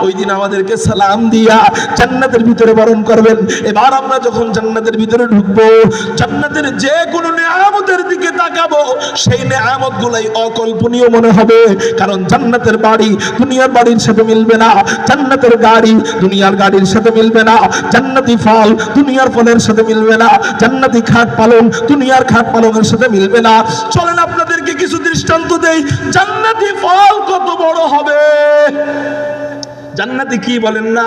ওই দিন আমাদেরকে সালাম দিয়া জান্নাতের ভিতরে বরণ করবেন। এবার আমরা যখন জান্নাতের ভিতরে ঢুকবো, জান্নাতের যে কোনো নেয়ামতের দিকে তাকাবো, সেই নেয়ামতগুলাই অকল্পনীয় মনে হবে। কারণ জান্নাতের বাড়ি দুনিয়ার বাড়ির সাথে মিলবে না, জান্নাতের গাড়ি দুনিয়ার গাড়ির সাথে মিলবে না, জান্নাতি ফল দুনিয়ার ফলের সাথে মিলবে না, জান্নাতি খাট পালং দুনিয়ার খাট পালংয়ের সাথে মিলবে না। চলেন আপনাদেরকে কিছু দৃষ্টান্ত দেই, জান্নাতি ফল কত বড় হবে। জান্নাতি কি বলেন না,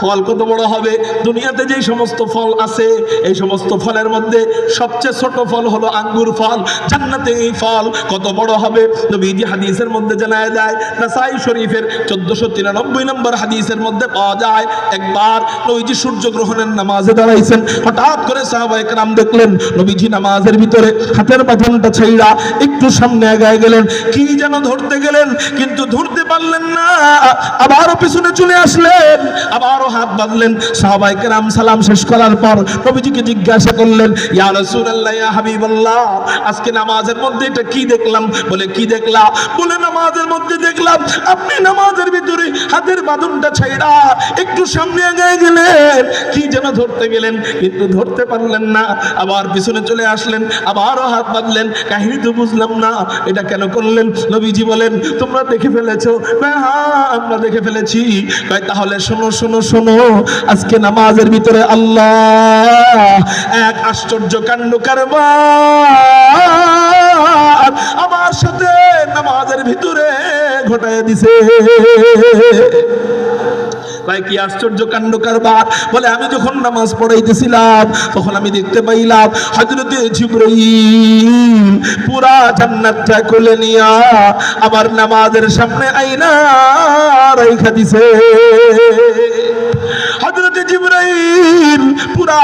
ফল কত বড় হবে। দুনিয়াতে যেই সমস্ত ফল আছে, এই সমস্ত ফলের মধ্যে সবচেয়ে ছোট ফল হলো আঙ্গুর ফল। জান্নাতে এই ফল কত বড় হবে, নবীজি হাদিসের মধ্যে জানায় যায়। নাসাই শরীফের 1493 নম্বর হাদিসের মধ্যে পাওয়া যায়, একবার নবীজি সূর্য গ্রহণের নামাজে দাঁড়াইছেন। হঠাৎ করে সাহাবায়ে কেরাম দেখলেন নবীজি নামাজের ভিতরে হাতের বাঁধনটা ছাইড়া একটু সামনে এগিয়ে গেলেন, কি যেন ধরতে গেলেন, কিন্তু ধরতে পারলেন না। আবারও পিছনে চলে আসলেন, আবারও হাত বাঁধলেন। সাহাবায়ে কেরাম সালাম শেষ করার পর নবীজিকে জিজ্ঞাসা করলেন, ইয়া রাসূলুল্লাহ, ইয়া হাবিবাল্লাহ, আজকে নামাজের মধ্যে এটা কি দেখলাম? বলে কি দেখলা? বলে নামাজের মধ্যে দেখলাম আপনি নামাজের ভিতরে হাতের বাঁধনটা ছাইড়া একটু সামনে এগিয়ে গেলেন, কি যেন ধরতে গেলেন কিন্তু ধরতে পারলেন না। আবার পিছনে চলে আসলেন, আবারও হাত বাঁধলেন, কাহিনী তো বুঝলাম না, এটা কেন করলেন? নবীজি বলেন, তোমরা দেখে ফেলেছো? না, আমরা দেখে ফেলেছি। তাহলে শোনো শোনো শোনো, আজকে নামাজের ভিতরে আল্লাহ এক আশ্চর্য কাণ্ড কারবার আমার সাথে নামাজের ভিতরে ঘটায় দিছে। কি আশ্চর্য কাণ্ড কারবার? বলে, আমি যখন নামাজ পড়াইতেছিলাম তখন আমি দেখতে পাইলাম হযরতে জিবরাইল পুরা জান্নাতটা কোলে নিয়া আবার নামাজের সামনে আইনা রাইখা দিছে। হযরতে জিবরাইল পুরা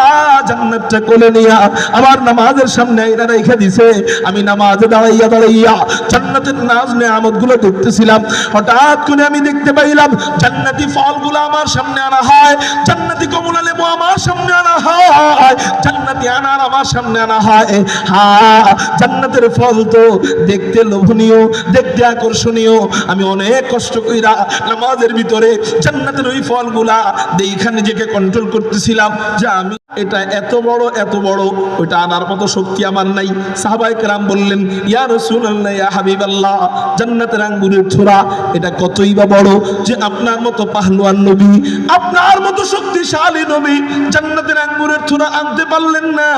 জান্নাতটা কোলে নিয়া আবার নামাজের সামনে আইনা রাইখা দিছে। আমি নামাজে দাঁড়াইয়া দাঁড়াইয়া জান্নাতের নাজ নেয়ামতগুলো দেখতেছিলাম। হঠাৎ করে আমি দেখতে পাইলাম জান্নাতি ফলগুলো আমার সামনে আনা হয়, জান্নাতি কমলা লেবু আমার সামনে আনা হয়, জান্নাতি আনার আমার সামনে আনা হয়। হ্যাঁ, জান্নাতের ফল তো দেখতে লোভনীয়, দেখতে আকর্ষণীয়। আমি অনেক কষ্ট কইরা নামাজের ভিতরে জান্নাতের ওই ফলগুলা দেখে নিজেকে কন্ট্রোল করতেছিলাম যে আমি এটা এত বড় এত বড়, ওইটা আনার মতো শক্তি আমার নাই। সাহাবায়ে কেরাম বললেন, ইয়া রাসূলুল্লাহ, ইয়া হাবিবাল্লাহ, জান্নাতের আঙ্গুরের ছোরা এটা কতই বা বড় যে আপনার মতো পাহলওয়ান নবী, আপনার মতো শক্তিশালী নবী জান্নাতের আঙ্গুরের ছোরা আনতে পারলেন না।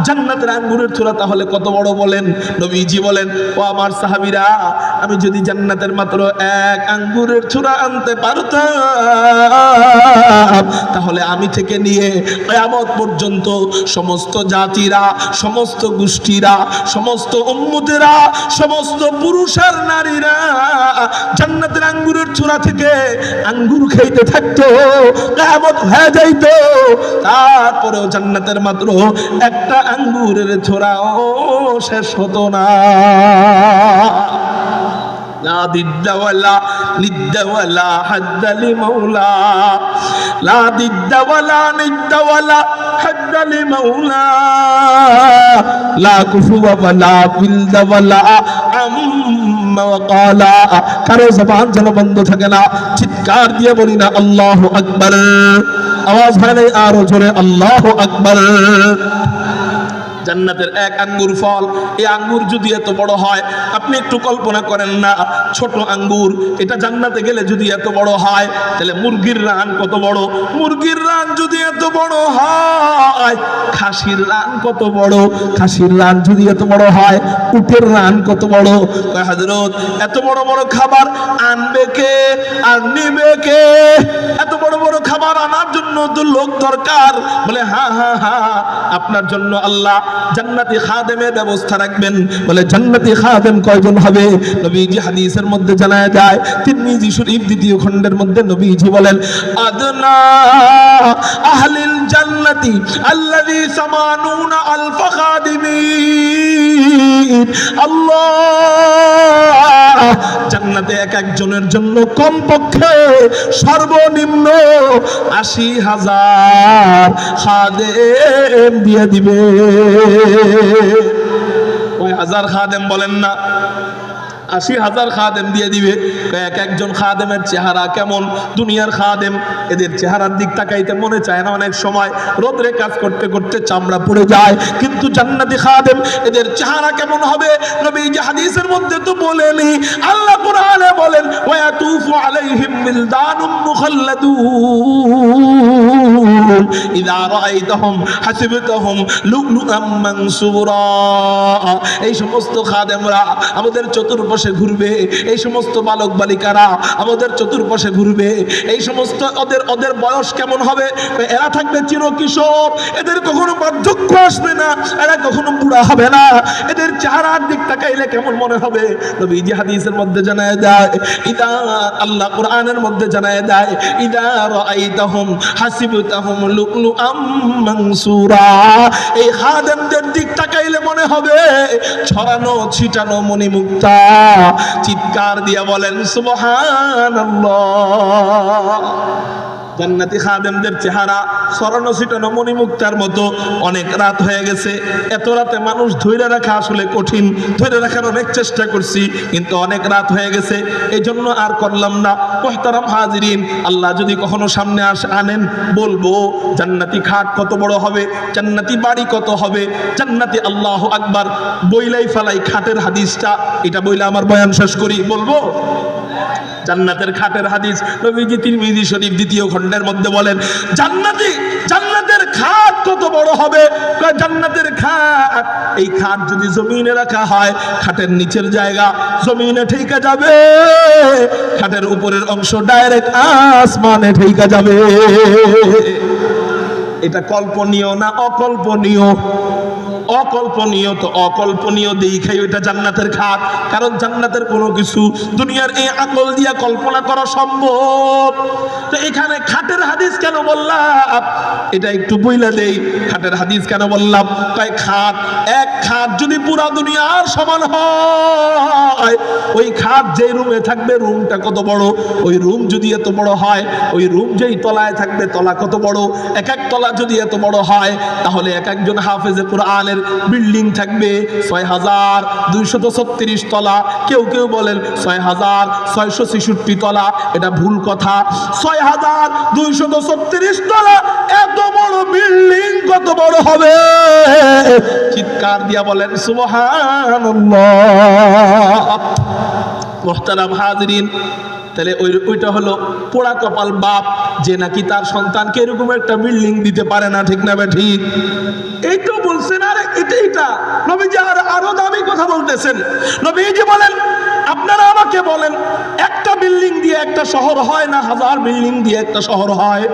জান্নাতের আঙ্গুরের ছোরা তাহলে কত বড় বলেন? নবীজি বলেন, ও আমার সাহাবীরা, আমি যদি জান্নাতের মাত্র এক আঙ্গুরের ছোরা আনতে পারতাম, তাহলে আমি থেকে নিয়ে কিয়ামত পর্যন্ত সমস্ত জাতিরা, সমস্ত গোষ্ঠীরা, সমস্ত উম্মতেরা, সমস্ত পুরুষ আর নারীরা জান্নাতের আঙ্গুরের ছোরা থেকে আঙ্গুর খাইতে থাকতো, কিয়ামত হয়ে যাইতো, তারপরেও জান্নাতের মাত্র একটা আঙ্গুরের ছোরাও শেষ হতো না। লা দিদ্দা ওয়ালা নিদ্দা ওয়ালা হাদ্দা লিমাওলা, লা দিদ্দা ওয়ালা নিদ্দা ওয়ালা হাদ্দা লিমাওলা, লা কুফুয়া ওয়ালা বিলদা ওয়ালা আম্মা ওয়াকালা। কারো জবান যেন বন্ধ থাকে না, চিৎকার দিয়ে বলি না আল্লাহু আকবার। আওয়াজ হয় নাই আরো জোরে আল্লাহু আকবার। জান্নাতের এক আঙ্গুর ফল, এই আঙ্গুর যদি এত বড় হয়, আপনি একটু কল্পনা করেন না, ছোট আঙ্গুর এটা জান্নাতে গেলে যদি এত বড় হয়, তাহলে মুরগির রান কত বড়? মুরগির রান যদি এত বড় হয়, খাসির রান কত বড়? খাসির রান যদি এত বড় হয়, উটের রান কত বড়? হযরত, এত বড় বড় খাবার আনবে কে আর নিবে কে? এত বড় বড় খাবার আনার জন্য তো লোক দরকার। বলে, হ্যাঁ হ্যাঁ হ্যাঁ, আপনার জন্য আল্লাহ জান্নাতি খাদেমের ব্যবস্থা রাখবেন। বলে, জান্নাতি খাদেম কয়জন হবে? নবীজি হাদিসের মধ্যে জানায় যায়, তিরমিজি শরীফ 2য় খণ্ডের মধ্যে নবীজি বলেন, আদনা আহলিল জান্নাতি আল্লাযী 80 আলফ খাদিমিন। আল্লাহ জান্নাতে এক একজনের জন্য কমপক্ষে সর্বনিম্ন 80,000 খাদেম দিয়ে দিবে। ওই 1000 খাদেম বলেন না, 80,000 খাদেম দিয়ে দিবে। এক একজন খাদেমের চেহারা কেমন, দুনিয়ার খাদেম এদের চেহারার দিক তাকাইতে মনে চায় না, অনেক সময় রোদরে কাজ করতে করতে চামড়া পুড়ে যায়, কিন্তু জান্নাতি খাদেম এদের চেহারা কেমন হবে? নবীজি হাদিসের মধ্যে তো বলেনি, আল্লাহ কোরআনে বলেন ওয়াতুফু আলাইহিম বিলদানুম মুখাল্লাদুন ইযা রাআইতাহুম হাসিবতাহুম লুলুআম মানসুরা। এই সমস্ত খাদেমরা আমাদের চতুর্পাশে ঘুরবে, এই সমস্ত বালক বালিকারা আমাদের চতুর্পাশে ঘুরবে, এই সমস্ত ওদের বয়স কেমন হবে? এরা থাকবে চিরকিশোর, এদের কখনো বার্ধক্য আসবে না, এরা কখনো বুড়া হবে না। এদের চেহারার দিক তাকাইলে কেমন মনে হবে? নবীজি হাদিসের মধ্যে জানায় দেয়, ইদা আল্লাহ কোরআনের মধ্যে জানায় দেয়, ইদা রাআইতাহুম হাসিবতাহুম লুলুআম মানসুরা। এই খাদেমদের দিক তাকাইলে মনে হবে ছড়ানো ছিটানো মণিমুক্তা। চিৎকার দিয়া বলেন সুবহানাল্লাহ। জান্নাতি খাদেমদের চেহারা ছড়ানো ছিটানো মণিমুক্তার মতো। অনেক রাত হয়ে গেছে, এত রাতে মানুষ ধৈর্য রাখা আসলে কঠিন, ধৈর্য রাখার অনেক চেষ্টা করছি, কিন্তু অনেক রাত হয়ে গেছে, এই জন্য আর করলাম না। মুহতারাম হাজিরিন, আল্লাহ যদি কখনো সামনে আনেন, বলবো জান্নাতি খাট কত বড় হবে, জান্নাতি বাড়ি কত হবে, জান্নাতি আল্লাহু আকবার বইলাই ফালাই খাটের হাদিসটা, এটা বইলে আমার বয়ান শেষ করি, বলবো জান্নাতের খাটের হাদিস নবীজি তিরমিজি শরীফ 2য় খণ্ডের মধ্যে বলেন, জান্নাতের খাট কত বড় হবে? জান্নাতের খাট, এই খাট যদি জমিনে রাখা হয়, খাটের নিচের জায়গা জমিনে ঠেকা যাবে, খাটের উপরের অংশ ডাইরেক্ট আসমানে ঠেকা যাবে। এটা কল্পনীয় না অকল্পনীয়? অকল্পনীয়। তো অকল্পনীয় দেখাই ওইটা জান্নাতের খাট, কারণ জান্নাতের কোনো কিছু দুনিয়ার এই আকল দিয়া কল্পনা করা সম্ভব। তো এখানে খাটের হাদিস কেন বললাম, এটা একটু বইলা দেই। খাটের হাদিস কেন বললাম? তাই এক খাট যদি পুরা দুনিয়ার সমান হয়, ওই খাট যে রুমে থাকবে রুমটা কত বড়? ওই রুম যদি এত বড় হয়, ওই রুম যেই তলায় থাকবে তলা কত বড়? এক এক তলা যদি এত বড় হয়, তাহলে এক একজন হাফেজে কুরআনের বিল্ডিং থাকবে ৬,২৩৬ তলা, কেউ কেউ বলেন ৬,৬৬৬ তলা, এটা ভুল কথা। ৬,২৩৬ তলা এত বড় বিল্ডিং কত বড় হবে? চিৎকার দিয়া বলেন সুবহানাল্লাহ। মুহতারাম হাজিরিন, তাহলে ওইটা হলো পোড়া কপাল বাপ, যে নাকি তার সন্তানকে এরকম একটা বিল্ডিং দিতে পারে না, ঠিক না বে ঠিক? এই তো বলছেন, আরে এটা নবীজি আরো দামি কথা বলতেছেন। নবীজি বলেন, আপনারা আমাকে বলেন, একটা বিল্ডিং দিয়ে একটা শহর হয় না 1000 বিল্ডিং দিয়ে একটা শহর হয়?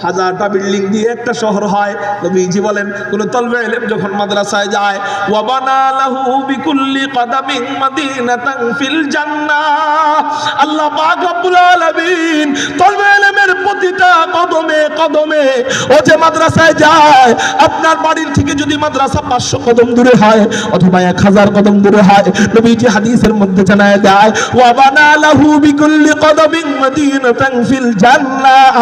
1000টা বিল্ডিং দিয়ে একটা শহর হয়। নবীজি বলেন, কোন তলবে ইলম যখন মাদ্রাসায় যায়, ওয়া বানা লাহু বিকুল্লি কদামিন মাদিনাতান ফিল জান্নাহ, আল্লাহ পাক রব্বুল আলামিন তলবে ইলমের প্রতিটা কদমে কদমে, ও যে মাদ্রাসায় যায়, আপনার বাড়ির থেকে যদি মাদ্রাসা 500 কদম দূরে হয় অথবা 1000 কদম দূরে হয়, নবীজি হাদিসের মধ্যে জানায় দেয়, ওয়া বানা লাহু বিকুল্লি কদামিন মাদিনাতান ফিল জান্নাহ,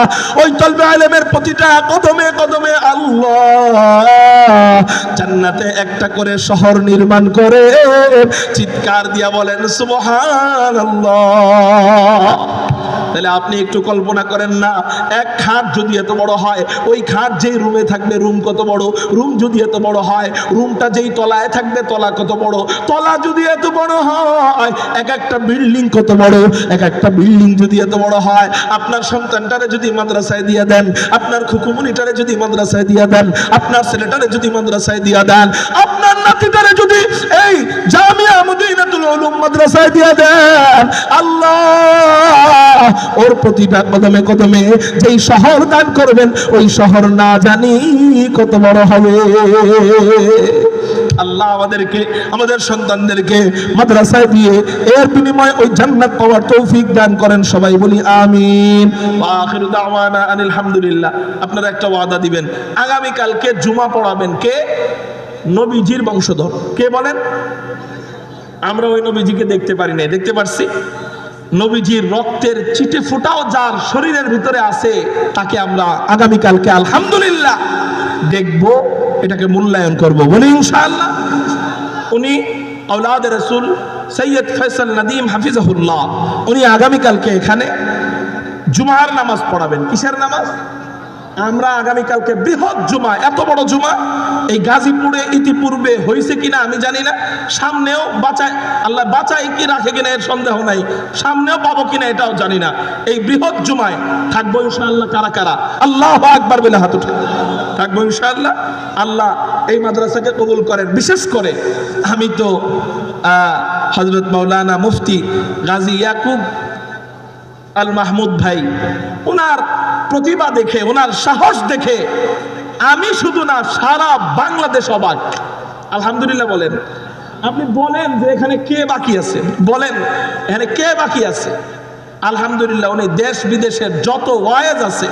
ওই তলবে প্রতিটা কদমে কদমে আল্লাহ জান্নাতে একটা করে শহর নির্মাণ করে। চিৎকার দিয়া বলেন সুবহানাল্লাহ। তাহলে আপনি একটু কল্পনা করেন না, এক খাট যদি এত বড় হয়, ওই খাট যেই রুমে থাকবে রুম কত বড়? রুম যদি এত বড় হয়, রুমটা যেই তলায় থাকবে তলা কত বড়? তলা যদি এত বড় হয়, এক একটা বিল্ডিং কত বড়? এক একটা বিল্ডিং যদি এত বড় হয়, আপনার সন্তানটারে যদি মাদ্রাসায় দিয়ে দেন, আপনার খুকুমনিটারে যদি মাদ্রাসায় দিয়ে দেন, আপনার ছেলেটারে যদি মাদ্রাসায় দিয়ে দেন, আপনার নাতিটারে যদি এই জামিয়া মদিনাতুল উলুম মাদ্রাসায় দিয়ে দেন, আল্লাহ ওর প্রতিটা কদমে কদমে যেই শহর দান করবেন, ওই শহর না জানি কত বড় হবে। আল্লাহ আমাদেরকে, আমাদের সন্তানদেরকে মাদ্রাসায় দিয়ে এর বিনিময়ে ওই জান্নাত পাওয়ার তৌফিক দান করেন। সবাই বলি আমিন। ওয়া আখিরু দাওয়ানা আনিল হামদুলিল্লাহ। আপনারা একটা ওয়াদা দিবেন, আগামী কালকে জুমা পড়াবেন কে? নবীজির বংশধর। কে বলেন? আমরা ওই নবীজিকে দেখতে পারি না, দেখতে পারছি। নবীজির রক্তের চিটে ফোঁটাও যার শরীরের ভিতরে আছে, তাকে আমরা আগামী কালকে আলহামদুলিল্লাহ দেখব, এটাকে মূল্যায়ন করব, বলি ইনশাআল্লাহ। উনি আওলাদ রাসূল সৈয়দ ফয়সাল নদীম হাফিজাহুল্লাহ, উনি আগামীকালকে এখানে জুমার নামাজ পড়াবেন। কিসের নামাজ? আমরা আগামীকালকে বৃহৎ জুমা, এত বড় জুমা এই গাজীপুরে ইতিপূর্বে হয়েছে কিনা আমি জানি না, সামনেও বাঁচায় আল্লাহ বাঁচায় কি রাখে কিনা এর সন্দেহ নাই, সামনেও পাবো কিনা এটাও জানি না। এই বৃহৎ জুমায় থাকবো ইনশাআল্লাহ। কারা কারা আল্লাহু আকবার বলে হাত উঠে থাকবো ইনশাআল্লাহ। আল্লাহ এই মাদ্রাসাকে কবুল করেন। বিশেষ করে আমি তো হযরত মাওলানা মুফতি গাজী ইয়াকুব আল মাহমুদ ভাই, ওনার প্রতিভা দেখে, ওনার সাহস দেখে আমি শুধু না সারা বাংলাদেশ অবাক। আলহামদুলিল্লাহ বলেন। আপনি বলেন যে এখানে কে বাকি আছে, বলেন এখানে কে বাকি আছে। আলহামদুলিল্লাহ উনি দেশ বিদেশের যত ওয়াইজ আছে,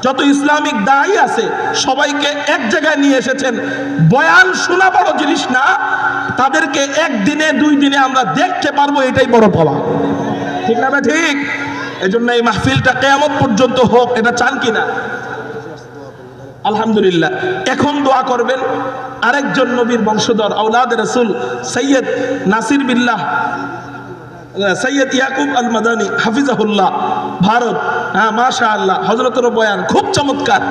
যত ইসলামিক দায়ী আছে, সবাইকে এক জায়গায় নিয়ে এসেছেন। বয়ান শোনা বড় জিনিস না, তাদেরকে একদিনে দুই দিনে আমরা দেখতে পারবো, এটাই বড় পাওয়া। ঠিক না? ঠিক। এজন্য এই মাহফিলটা কিয়ামত পর্যন্ত হোক, এটা চান কিনা? আলহামদুলিল্লাহ। এখন দোয়া করবেন আরেকজন নবীর বংশধর আওলাদ রাসূল সৈয়দ নাসির বিল্লাহ সৈয়দ ইয়াকুব আল মাদানী হাফিজাহুল্লাহ, ভারত। হ্যাঁ, মাশাআল্লাহ, হযরতের বয়ান খুব চমৎকার।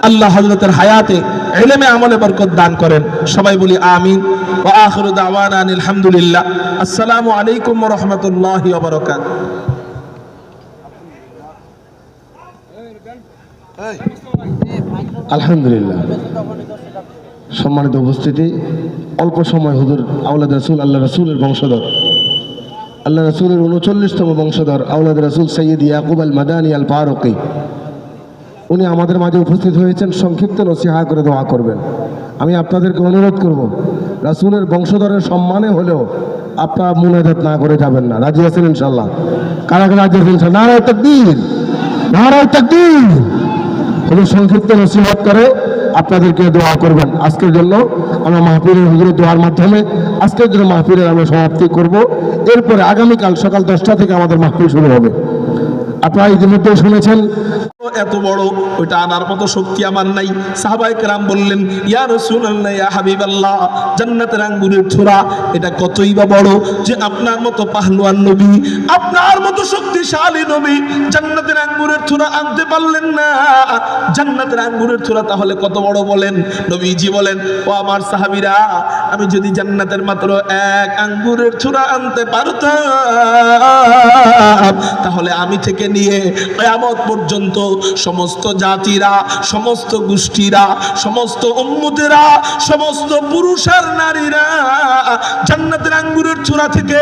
আল্লাহ হযরতের হায়াতে ইলমে আমলে বরকত দান করেন। সবাই বলি আমিন। ওয়া আখিরু দাওয়ানা আলহামদুলিল্লাহ। আসসালামু আলাইকুম ওয়া রাহমাতুল্লাহি ওয়া বারাকাতুহু। আলহামদুলিল্লাহ। সম্মানিত উপস্থিতি, অল্প সময় হুজুর আওলাদ রাসূল আল্লাহ রাসূলের বংশধর, আল্লাহ রাসূলের 39তম বংশধর আওলাদ রাসূল সৈয়দ ইয়াকুব আল মাদানী আল ফারুকী, উনি আমাদের মাঝে উপস্থিত হয়েছেন। সংক্ষিপ্ত নসিহা করে দোয়া করবেন। আমি আপনাদেরকে অনুরোধ করব, রাসূলের বংশধরের সম্মানে হলেও আপনারা মুনাজাত না করে যাবেন না। রাজি আছেন ইনশাআল্লাহ? কারা কারা রাজি আছেন ইনশাআল্লাহ? নারায়ে তাকবীর, নারায়ে তাকবীর। হুজুর সংক্ষিপ্ত নসিহত করে আপনাদেরকে দোয়া করবেন। আজকের জন্য আমরা মাহফিলের হুজুরের দোয়ার মাধ্যমে আজকের জন্য মাহফিলের আমরা সমাপ্তি করব। এরপরে আগামীকাল সকাল 10টা থেকে আমাদের মাহফিল শুরু হবে। আপনারা ইতিমধ্যে শুনেছেন। এত বড়, ওইটা আনার মতো শক্তি আমার নাই। সাহাবায়ে কেরাম বললেন, ইয়া রাসূলুল্লাহ, ইয়া হাবিবাল্লাহ, জান্নাতের আঙ্গুরের ছোরা এটা কতই বা বড় যে আপনার মতো পাহলওয়ান নবী, আপনার মতো শক্তিশালী নবী জান্নাতের আঙ্গুরের ছোরা আনতে পারলেন না। জান্নাতের আঙ্গুরের ছোরা তাহলে কত বড় বলেন? নবীজি বলেন, ও আমার সাহাবীরা, আমি যদি জান্নাতের মাত্র এক আঙ্গুরের ছোরা আনতে পারতাম, তাহলে আমি থেকে নিয়ে কিয়ামত পর্যন্ত সমস্ত জাতিরা, সমস্ত গোষ্ঠীরা, সমস্ত উম্মতেরা, সমস্ত পুরুষ আর নারীরা জান্নাতের আঙ্গুরের ছোরা থেকে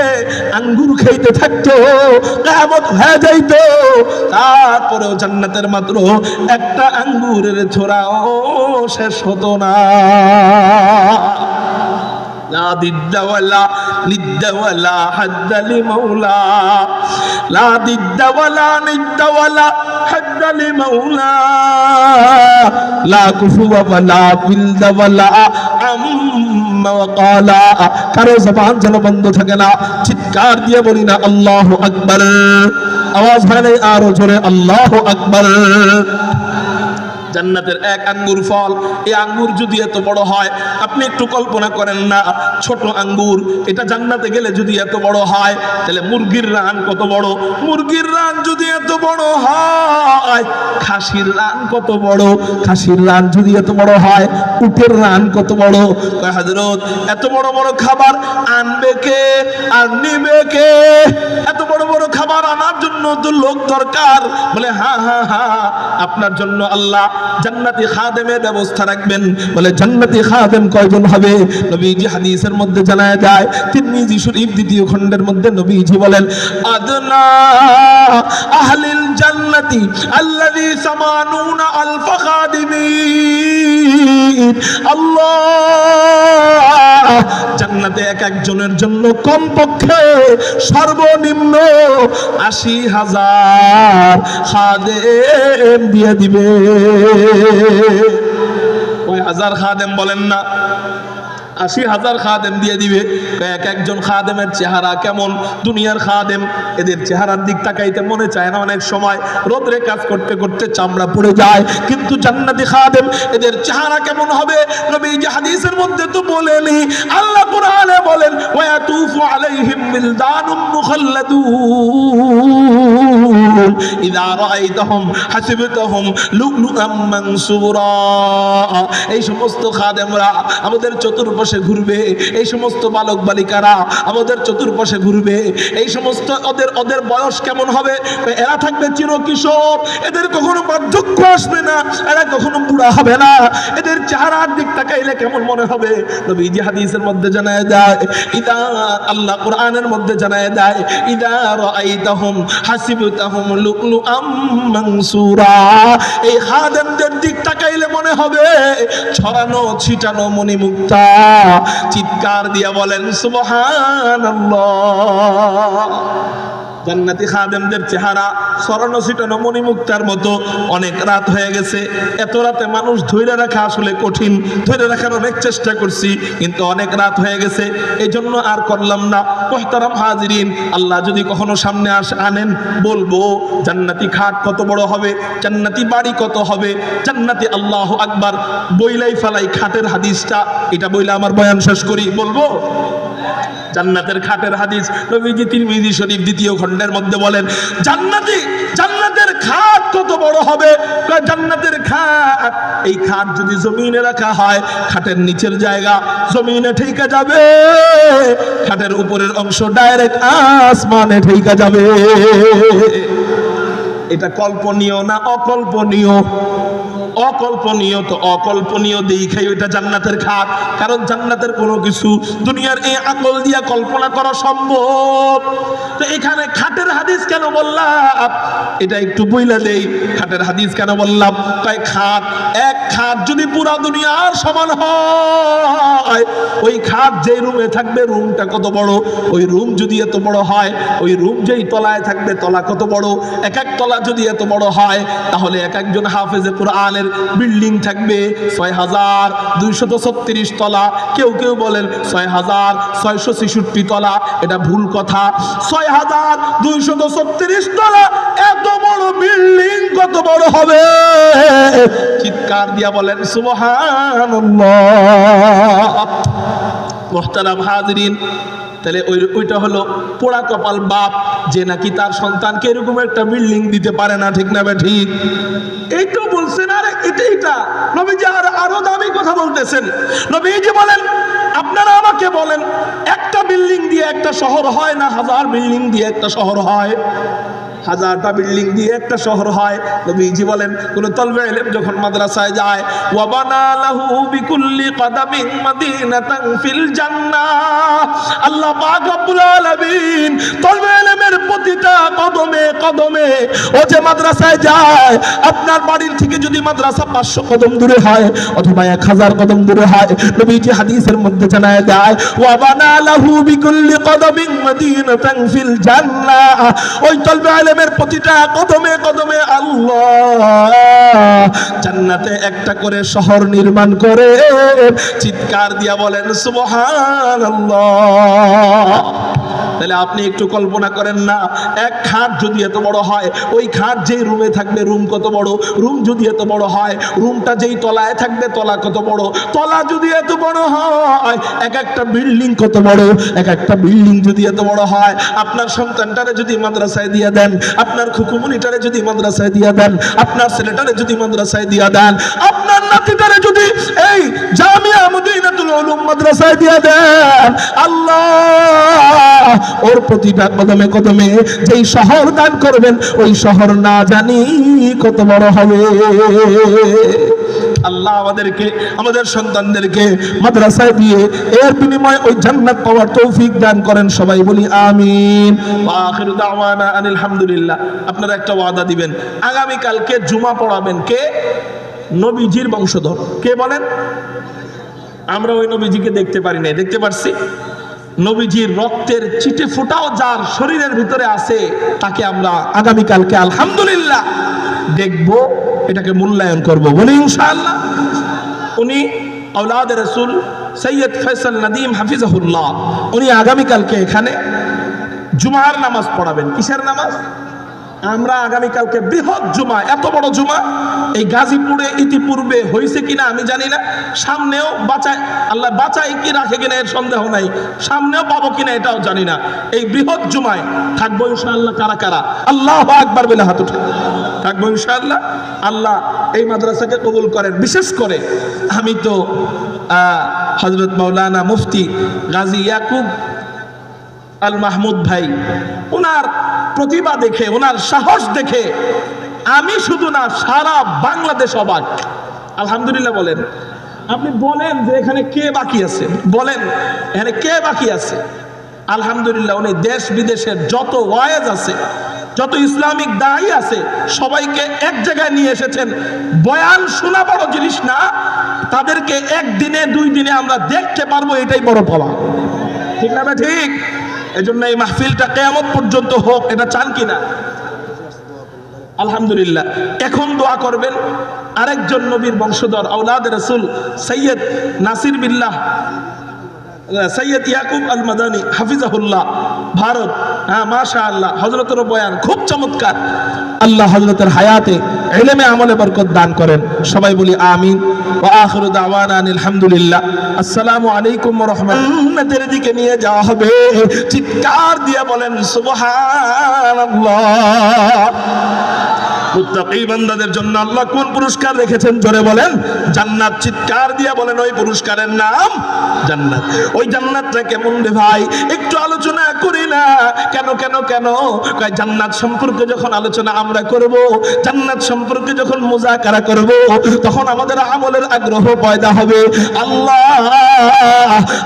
আঙ্গুর খাইতে থাকতো, কিয়ামত হয়ে যাইতো। তারপরেও জান্নাতের মাত্র একটা আঙ্গুরের ছোরাও শেষ হতো না। লা দিদ্দা ওয়ালা নিদ্দা ওয়ালা হাদ্দা লিমাওলা, লা দিদ্দা ওয়ালা নিদ্দা ওয়ালা হাদ্দা লিমাওলা, লা কুফুয়া ওয়ালা বিলদা ওয়ালা আম্মা ওয়াকালা। কারো জবান যেন বন্ধ থাকে না, চিৎকার দিয়ে বলি না আল্লাহু আকবার। আওয়াজ হয় না আরো জোরে আল্লাহু আকবার। জান্নাতের এক আঙ্গুর ফল, এই আঙ্গুর যদি এত বড় হয়, আপনি একটু কল্পনা করেন না, ছোট আঙ্গুর এটা জান্নাতে গেলে যদি এত বড় হয়, তাহলে মুরগির রান কত বড়? মুরগির রান যদি এত বড় হয়, খাসির রান কত বড়? খাসির রান যদি এত বড় হয়, উটের রান কত বড়? হযরত এত বড় বড় খাবার আনবে কে আর নিবে কে? এত বড় বড় খাবার আনার জন্য তো লোক দরকার। বলে হ্যাঁ হ্যাঁ হ্যাঁ, আপনার জন্য আল্লাহ জান্নাতি খাদেমের ব্যবস্থা রাখবেন। বলে জান্নাতি খাদেম কয়জন হবে? নবীজি হাদিসের মধ্যে জানায় যায়, তিরমিজি শরীফ 2য় খণ্ডের মধ্যে নবীজি বলেন, আদনা আহলিল জান্নাতি আল্লাযী 80 আলফ খাদিমিন। আল্লাহ জান্নাতে এক একজনের জন্য কমপক্ষে সর্বনিম্ন 80,000 খাদেম দিয়ে দিবে। ওই 1000 খাদেম বলেন না, 80,000 খাদেম দিয়ে দিবে। এক একজন খাদেমের চেহারা কেমন, দুনিয়ার খাদেম এদের চেহারার দিক তাকাইতে মনে চায় না, অনেক সময় রোদরে কাজ করতে করতে চামড়া পুড়ে যায়, কিন্তু জান্নাতি খাদেম এদের চেহারা কেমন হবে? নবীজি হাদিসের মধ্যে তো বলেনি, আল্লাহ কোরআনে বলেন ওয়াতুফু আলাইহিম বিলদানুম মুখাল্লাদুন ইযা রাআইতাহুম হাসিবতাহুম লুলুআম মানসুরা। এই সমস্ত খাদেমরা আমাদের চতুর্পাশে ঘুরবে, এই সমস্ত বালক বালিকারা আমাদের চতুর্পাশে ঘুরবে, এই সমস্ত ওদের বয়স কেমন হবে? এরা থাকবে চিরকিশোর, এদের কখনো বার্ধক্য আসবে না, এরা কখনো বুড়া হবে না। এদের চেহারার দিক তাকাইলে কেমন মনে হবে? নবীজি হাদিসের মধ্যে জানায় দেয়, ইদা আল্লাহ কোরআনের মধ্যে জানায় দেয়, ইদা রাআইতাহুম হাসিবতাহুম লুলুআম মানসুরা। এই খাদেমদের দিক তাকাইলে মনে হবে ছড়ানো ছিটানো মণিমুক্তা। চিৎকার দিয়া বলেন সুবহানাল্লাহ। জান্নাতি খাদেমদের চেহারা ছড়ানো ছিটানো মণিমুক্তার মতো। অনেক রাত হয়ে গেছে, এত রাতে মানুষ ধৈর্য রাখা আসলে কঠিন, ধৈর্য রাখার অনেক চেষ্টা করছি, কিন্তু অনেক রাত হয়ে গেছে, এই জন্য আর করলাম না। মুহতারাম হাজিরিন, আল্লাহ যদি কখনো সামনে আনেন, বলবো জান্নাতি খাট কত বড় হবে, জান্নাতি বাড়ি কত হবে, জান্নাতি আল্লাহু আকবার বইলাই ফালাই খাটের হাদিসটা, এটা বইলা আমার বয়ান শেষ করি। বলবো জান্নাতের খাটের হাদিস নবীজি তিরমিজি শরীফ 2য় খণ্ডের মধ্যে বলেন, জান্নাতের খাট কত বড় হবে? জান্নাতের খাট, এই খাট যদি জমিনে রাখা হয়, খাটের নিচের জায়গা জমিনে ঠেকা যাবে, খাটের উপরের অংশ ডাইরেক্ট আসমানে ঠেকা যাবে। এটা কল্পনীয় না অকল্পনীয়? অকল্পনীয়। তো অকল্পনীয় দেখাই ওইটা জান্নাতের খাট, কারণ জান্নাতের কোনো কিছু দুনিয়ার এই আকল দিয়া কল্পনা করা সম্ভব। তো এখানে খাটের হাদিস কেন বললাম, এটা একটু বইলা দেই। খাটের হাদিস কেন বললাম? তাই খাট, এক খাট যদি পুরা দুনিয়ার সমান হয়, ওই খাট যেই রুমে থাকবে রুমটা কত বড়, ওই রুম যদি এত বড় হয়, ওই রুম যেই তলায় থাকবে তলা কত বড়, এক এক তলা যদি এত বড় হয়, তাহলে এক একজন হাফেজে কুরআনের বিল্ডিং থাকবে ৬,২৩৬ তলা, কেউ কেউ বলেন ৬,৬৬৬ তলা, এটা ভুল কথা। ৬,২৩৬ তলা এত বড় বিল্ডিং কত বড় হবে? চিৎকার দিয়া বলেন সুবহানাল্লাহ। মুহতারাম হাজিরিন, তাহলে ওইটা হলো পোড়া কপাল বাপ, যে নাকি তার সন্তানকে এরকম একটা বিল্ডিং দিতে পারে না, ঠিক না বে ঠিক? এই তো বলছেন, আরে এটা নবীজি আরো দামি কথা বলতেছেন। নবীজি বলেন, আপনারা আমাকে বলেন, একটা বিল্ডিং দিয়ে একটা শহর হয় না 1000 বিল্ডিং দিয়ে একটা শহর হয়? 1000টা বিল্ডিং দিয়ে একটা শহর হয়। নবীজি বলেন, কোন তলবে ইলম যখন মাদ্রাসায় যায়, ওয়া বানা লাহু বিকুল্লি কদামিন মাদিনাতান ফিল জান্নাহ, আল্লাহ পাক রব্বুল আলামিন তলবে ইলমের প্রতিটা কদমে কদমে, ও যে মাদ্রাসায় যায়, আপনার বাড়ির থেকে যদি মাদ্রাসা 500 কদম দূরে হয় অথবা 1000 কদম দূরে হয়, নবীজি হাদিসের মধ্যে জানায় দেয়, ওয়া বানা লাহু বিকুল্লি কদামিন মাদিনাতান ফিল জান্নাহ, ওই তলবে ইলমের প্রতিটা কদমে কদমে আল্লাহ জান্নাতে একটা করে শহর নির্মাণ করে। চিৎকার দিয়া বলেন সুবহানাল্লাহ। তাহলে আপনি একটু কল্পনা করেন না, এক খাট যদি এত বড় হয়, ওই খাট যেই রুমে থাকবে রুম কত বড়, রুম যদি এত বড় হয়, রুমটা যেই তলায় থাকবে তলা কত বড়, তলা যদি এত বড় হয়, এক একটা বিল্ডিং কত বড়, এক একটা বিল্ডিং যদি এত বড় হয়, আপনার সন্তানটারে যদি মাদ্রাসায় দিয়ে দেন, আপনার খুকুমনিটারে যদি মাদ্রাসায় দিয়ে দেন, আপনার ছেলেটারে যদি মাদ্রাসায় দিয়ে দেন, আপনার নাতিটারে যদি এই জামিয়া মদিনাতুল উলুম মাদ্রাসায় দিয়ে দেন, আল্লাহ ওর প্রতিটা কদমে কদমে যেই শহর দান করবেন, ওই শহর না জানি কত বড় হবে। আল্লাহ আমাদেরকে, আমাদের সন্তানদেরকে মাদ্রাসায় দিয়ে এর বিনিময়ে ওই জান্নাত পাওয়ার তৌফিক দান করেন। সবাই বলি আমিন। ওয়া আখিরু দাওয়ানা আনিল হামদুলিল্লাহ। আপনারা একটা ওয়াদা দিবেন, আগামী কালকে জুমা পড়াবেন কে? নবীজির বংশধর। কে বলেন? আমরা ওই নবীজিকে দেখতে পারি না, দেখতে পারছি? নবীজির রক্তের চিটে ফোঁটাও যার শরীরের ভিতরে আছে, তাকে আমরা আগামী কালকে আলহামদুলিল্লাহ দেখব, এটাকে মূল্যায়ন করব, বলি ইনশাআল্লাহ। উনি আওলাদ রাসূল সৈয়দ ফয়সাল নদীম হাফিজাহুল্লাহ, উনি আগামীকালকে এখানে জুমার নামাজ পড়াবেন। কিসের নামাজ? আমরা আগামীকালকে বৃহৎ জুমা, এত বড় জুমা এই গাজীপুরে ইতিপূর্বে হয়েছে কিনা আমি জানি না, সামনেও বাঁচায় আল্লাহ বাঁচায় কি রাখে কিনা এর সন্দেহ নাই, সামনেও পাবো কিনা এটাও জানি না। এই বৃহৎ জুমায় থাকবো ইনশাআল্লাহ। কারা কারা আল্লাহু আকবার বলে হাত উঠে থাকবো ইনশাআল্লাহ। আল্লাহ এই মাদ্রাসাকে কবুল করেন। বিশেষ করে আমি তো হযরত মাওলানা মুফতি গাজী ইয়াকুব আল মাহমুদ ভাই, ওনার প্রতিভা দেখে, ওনার সাহস দেখে আমি শুধু না সারা বাংলাদেশ অবাক। আলহামদুলিল্লাহ বলেন। আপনি বলেন যে এখানে কে বাকি আছে, বলেন এখানে কে বাকি আছে। আলহামদুলিল্লাহ উনি দেশ বিদেশের যত ওয়াইজ আছে, যত ইসলামিক দায়ী আছে, সবাইকে এক জায়গায় নিয়ে এসেছেন। বয়ান শোনা বড় জিনিস না, তাদেরকে একদিনে দুই দিনে আমরা দেখতে পারবো, এটাই বড় পাওয়া। ঠিক না? ঠিক। এজন্য এই মাহফিলটা কিয়ামত পর্যন্ত হোক, এটা চান কিনা? আলহামদুলিল্লাহ। এখন দোয়া করবেন আরেকজন নবীর বংশধর আওলাদ রাসূল সৈয়দ নাসির বিল্লাহ সৈয়দ ইয়াকুব আল মাদানী হাফিজাহুল্লাহ, ভারত। হ্যাঁ, মাশাআল্লাহ, হযরতের বয়ান খুব চমৎকার। আল্লাহ হযরতের হায়াতে ইলমে আমলে বরকত দান করেন। সবাই বলি আমিন। ওয়া আখিরু দাওয়ানা আলহামদুলিল্লাহ। আসসালামু আলাইকুম ওয়া রাহমাতুল্লাহ। এর দিকে নিয়ে যাওয়া হবে, চিৎকার দিয়ে বলেন সুবহানাল্লাহ। মুত্তাকি বান্দাদের জন্য আল্লাহ কোন পুরস্কার রেখেছেন জোরে বলেন? জান্নাত। চিৎকার দিয়ে বলেন ওই পুরস্কারের নাম জান্নাত। ওই জান্নাতটা কেমন রে ভাই, একটু আলোচনা করি না? কেন কেন কেন? কয় জান্নাত সম্পর্কে যখন আলোচনা আমরা করব, জান্নাত সম্পর্কে যখন মুযাকারা করব, তখন আমাদের আমলের আগ্রহ পয়দা হবে। আল্লাহ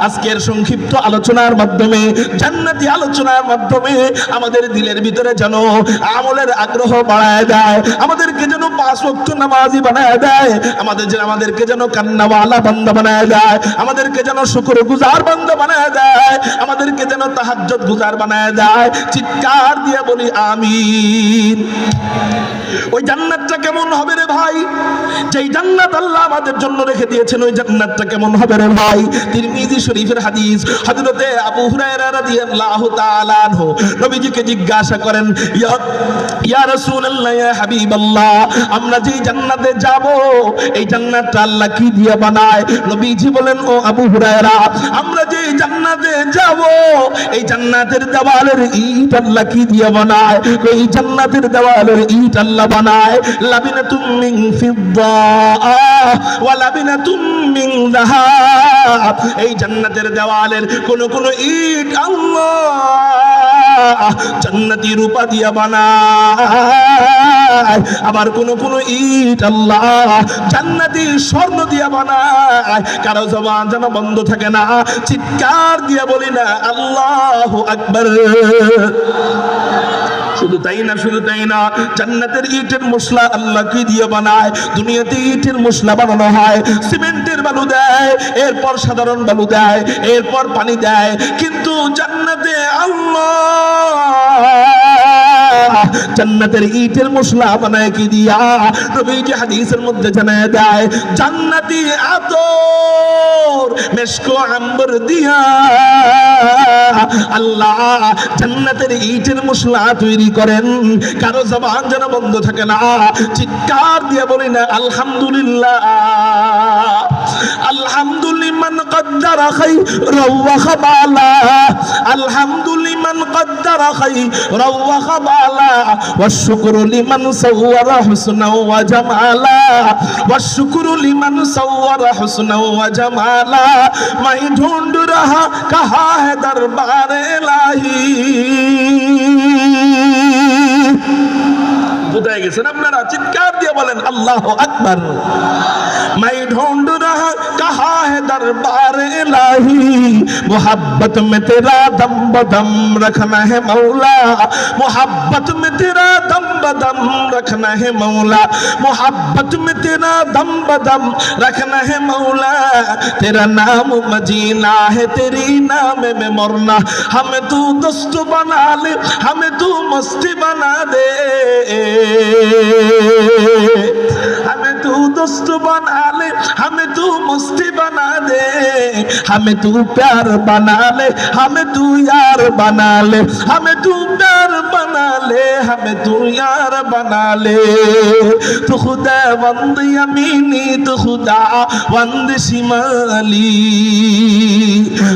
আজকের সংক্ষিপ্ত আলোচনার মাধ্যমে, জান্নাতি আলোচনার মাধ্যমে আমাদের দিলের ভিতরে যেন আমলের আগ্রহ বাড়ায় দেয়, আমাদেরকে যেন 5 ওয়াক্ত নামাজি বানায় দেয়, আমাদেরকে যেন কান্নাওয়ালা বান্দা বানায় দেয়, আমাদেরকে যেন শুকরগুজার বান্দা বানায় দেয়, আমাদেরকে যেন তাহাজ্জুদ গুজার বানায় দেয়। চিৎকার দিয়ে বলি আমিন। ওই জান্নাতটা কেমন হবে রে ভাই? যেই জান্নাত আল্লাহ আমাদের জন্য রেখে দিয়েছেন, ওই জান্নাতটা কেমন হবে রে ভাই? তিরমিজি শরীফের হাদিস, হযরতে আবু হুরায়রা রাদিয়াল্লাহু তাআলা আনহু নবীজিকে জিজ্ঞাসা করেন, ইয়া রাসূলুল্লাহ, ইয়া হাবিবাল্লাহ, আমরা যেই জান্নাতে যাব, এই জান্নাতটা আল্লাহ কি দিয়ে বানায়? নবীজি বলেন, ও আবু হুরায়রা, আমরা যেই জান্নাতে যাব, এই জান্নাতের দেওয়ালের ইট আল্লাহ কি দিয়ে বানায়? এই জান্নাতের দেওয়ালের ইট আল্লাহ বানায় লাবিনাতুম মিন ফিদ্দা ওয়া লাবিনাতুম মিন যাহাব। এই জান্নাতের দেওয়ালের কোন কোন ইট আল্লাহ জান্নাতি রূপা দিয়া বানায়, আবার কোন কোন ইট আল্লাহ জান্নাতি স্বর্ণ দিয়া বানায়। কারো জবান যেন বন্ধ থাকে না, চিৎকার দিয়া বলি না আল্লাহু আকবার। শুধু তাই না, শুধু তাই না, জান্নাতের ইটের মশলা আল্লাহ কি দিয়ে বানায়? দুনিয়াতে ইটের মশলা বানানো হয়, সিমেন্টের বালু দেয়, এরপর সাধারণ বালু দেয়, এরপর পানি দেয়, কিন্তু জান্নাতে আল্লাহ জান্নাতের ইটের মশলা বানায় কি দিয়া? নবীজি হাদিসের মধ্যে জানায় দেয়, জান্নাতি আতর মেশকো আম্বর দিয়া আল্লাহ জান্নাতের ইটের মশলা তৈরি করেন। কারো জবান যেন বন্ধ থাকে না, চিৎকার দিয়ে বলি না আলহামদুলিল্লাহ। আলহামদুলিমান কদ্দারা খায়রাও ওয়া খাবালা, আলহামদুলিমান কদ্দারা খায়রাও ওয়া খাবালা, ওয়াশ শুকরু লিমান সাওয়ারা হুসনাও ওয়া জামালা, ওয়াশ শুকরু লিমান সাওয়ারা হুসনাও ওয়া জামালা, মাই ঢूंढ रहा कहाँ है दरबार इलाही। বুঝাই গেছেন আপনারা? চিৎকার দিয়ে বলেন আল্লাহু আকবার। मैं ढूंढ रहा कहाँ है दरबार इलाही, मोहब्बत में तेरा दम बदम रखना है मौला, मोहब्बत में तेरा दम बदम रखना है मौला, मोहब्बत में तेरा दम बदम रखना है मौला, तेरा नाम मदीना है तेरी नाम में मरना, हमें तू दोस्त बना ले, हमें तू मस्ती बना दे, हमें तू दोस्त बना ले, हमें तू मस्ती बना हमें तू प्यार बना ले, हमें तू यार बना ले, हमें तू प्यार बना ले, हमें तू यार बना ले। तू खुदा वंद यमीनी, तू खुदा वंद शिमाली,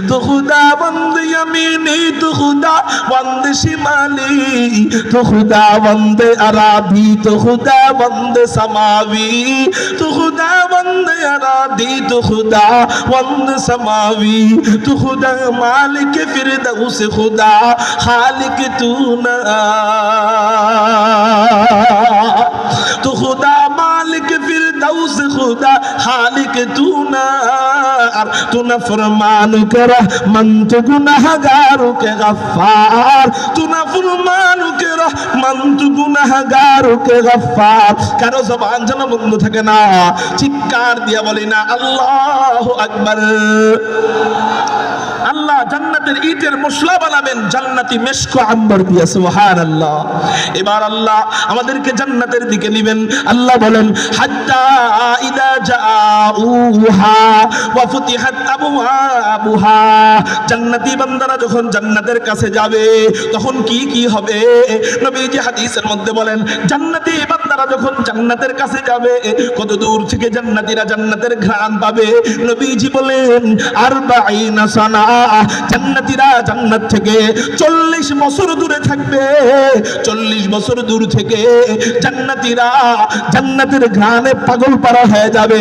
तू खुदा वंद यमीनी, तू खुदा वंद शिमाली, तू खुदा वंद अरादी, तू खुदा वंद समावी, तू खुदा वंद अरादी, तू खुदा वंद समावी, तू खुदा मालिक फिरदौस, खुदा खालिक तू ना, तू खुदा मालिक फिरदौस, खुदा खालिक तू ना, तू नफरमान के रहमान, तू गुनहगार के गफ्फार, तू नफरमान के रहमान, तू गुनहगार के गफ्फार। কারো জবান যেন বন্ধ থাকে না, চিৎকার দিয়ে বলি না আল্লাহু আকবার। আল্লাহ জান্নাতের ইটের মশলা বানাবেন জান্নাতি মেশক আম্বর দিয়ে, সুবহানাল্লাহ। এবার আল্লাহ আমাদেরকে জান্নাতের দিকে নেবেন। আল্লাহ বলেন হাত্তা ইদা জাউহা ওয়া ফুতিহাত আবওয়াবুহা, জান্নাতি বান্দারা যখন জান্নাতের কাছে যাবে তখন কি কি হবে? নবীজি হাদিসের মধ্যে বলেন জান্নাতি বান্দারা যখন জান্নাতের কাছে যাবে কত দূর থেকে জান্নাতীরা জান্নাতের ঘ্রাণ পাবে। নবীজি বলেন 40 সানা, জান্নাতীরা জান্নাত থেকে 40 বছর দূরে থাকবে। 40 বছর দূর থেকে জান্নাতীরা জান্নাতের ঘ্রাণে পাগল পারা হয়ে যাবে।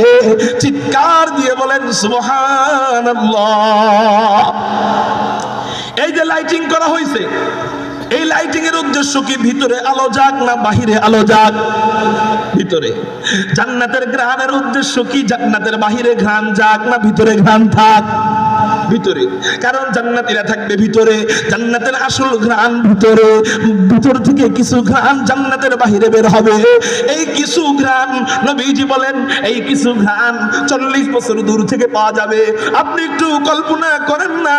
চিৎকার দিয়ে বলেন সুবহানাল্লাহ। এই যে লাইটিং করা হয়েছে, এই লাইটিং এর উদ্দেশ্য কি? ভিতরে আলো যাক না বাহিরে আলো যাক? ভিতরে। জান্নাতের ঘ্রাণের উদ্দেশ্য কি? জান্নাতের বাহিরে ঘ্রাণ যাক না ভিতরে ঘ্রাণ থাক? ভিতরে। কারণ জান্নাতীরা থাকবে ভিতরে, জান্নাতের আসল ঘ্রাণ ভিতরে, ভিতর থেকে কিছু ঘ্রাণ জান্নাতের বাহিরে বের হবে। এই কিছু ঘ্রাণ নবীজি বলেন এই কিছু ঘ্রাণ 40 বছর দূর থেকে পাওয়া যাবে। আপনি একটু কল্পনা করেন না,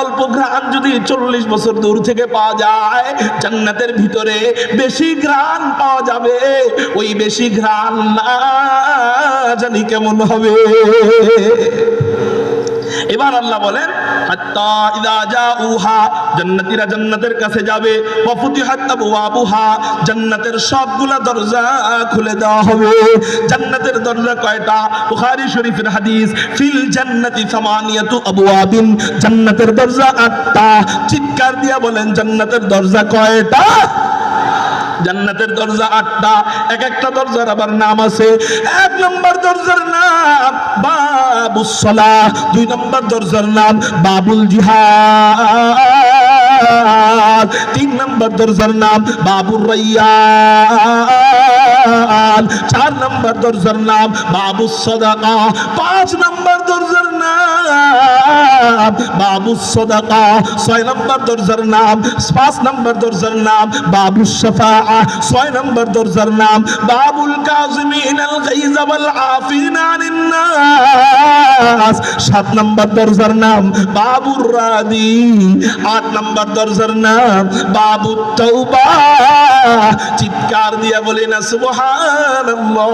অল্প ঘ্রাণ যদি 40 বছর দূর থেকে পাওয়া যায়, জান্নাতের ভিতরে বেশি ঘ্রাণ পাওয়া যাবে। ওই বেশি ঘ্রাণ না জানি কেমন হবে। এবার আল্লাহ বলেন হাত্তা ইযা জাউহা, জান্নাতীরা জান্নাতের কাছে যাবে। ওয়া ফুতিহাত আবওয়াবুহা, জান্নাতের সবগুলা দরজা খুলে দেওয়া হবে। জান্নাতের দরজা কয়টা? বুখারী শরীফের হাদিস, ফিল জান্নাতি সামানিয়াতু আবওয়াবিন, জান্নাতের দরজা 8টা। চিৎকার দিয়া বলেন জান্নাতের দরজা কয়টা? জান্নাতের দরজা 8টা। এক একটা দরজার আবার নাম আছে। 1 নম্বর দরজার নাম বাবুস সালাহ, 2 নম্বর দরজার নাম বাবুল জিহাদ, 3 নম্বর দরজার নাম বাবুর রায়্যান, 4 নম্বর দরজার নাম বাবুস সাদাকা, 5 নম্বর দরজার নাম বাবুস সাদাকা, 6 নম্বর দরজার নাম, 5 নম্বর দরজার নাম বাবুস শাফা, 6 নম্বর দরজার নাম বাবুল কাযিমিনাল গায়যা ওয়াল আফিনা আনিন নাস, 7 নম্বর দরজার নাম বাবুর রাদি, 8 নম্বর দরজার নাম বাবুত তাওবা। চিৎকার দিয়ে বলি না সুবহানাল্লাহ।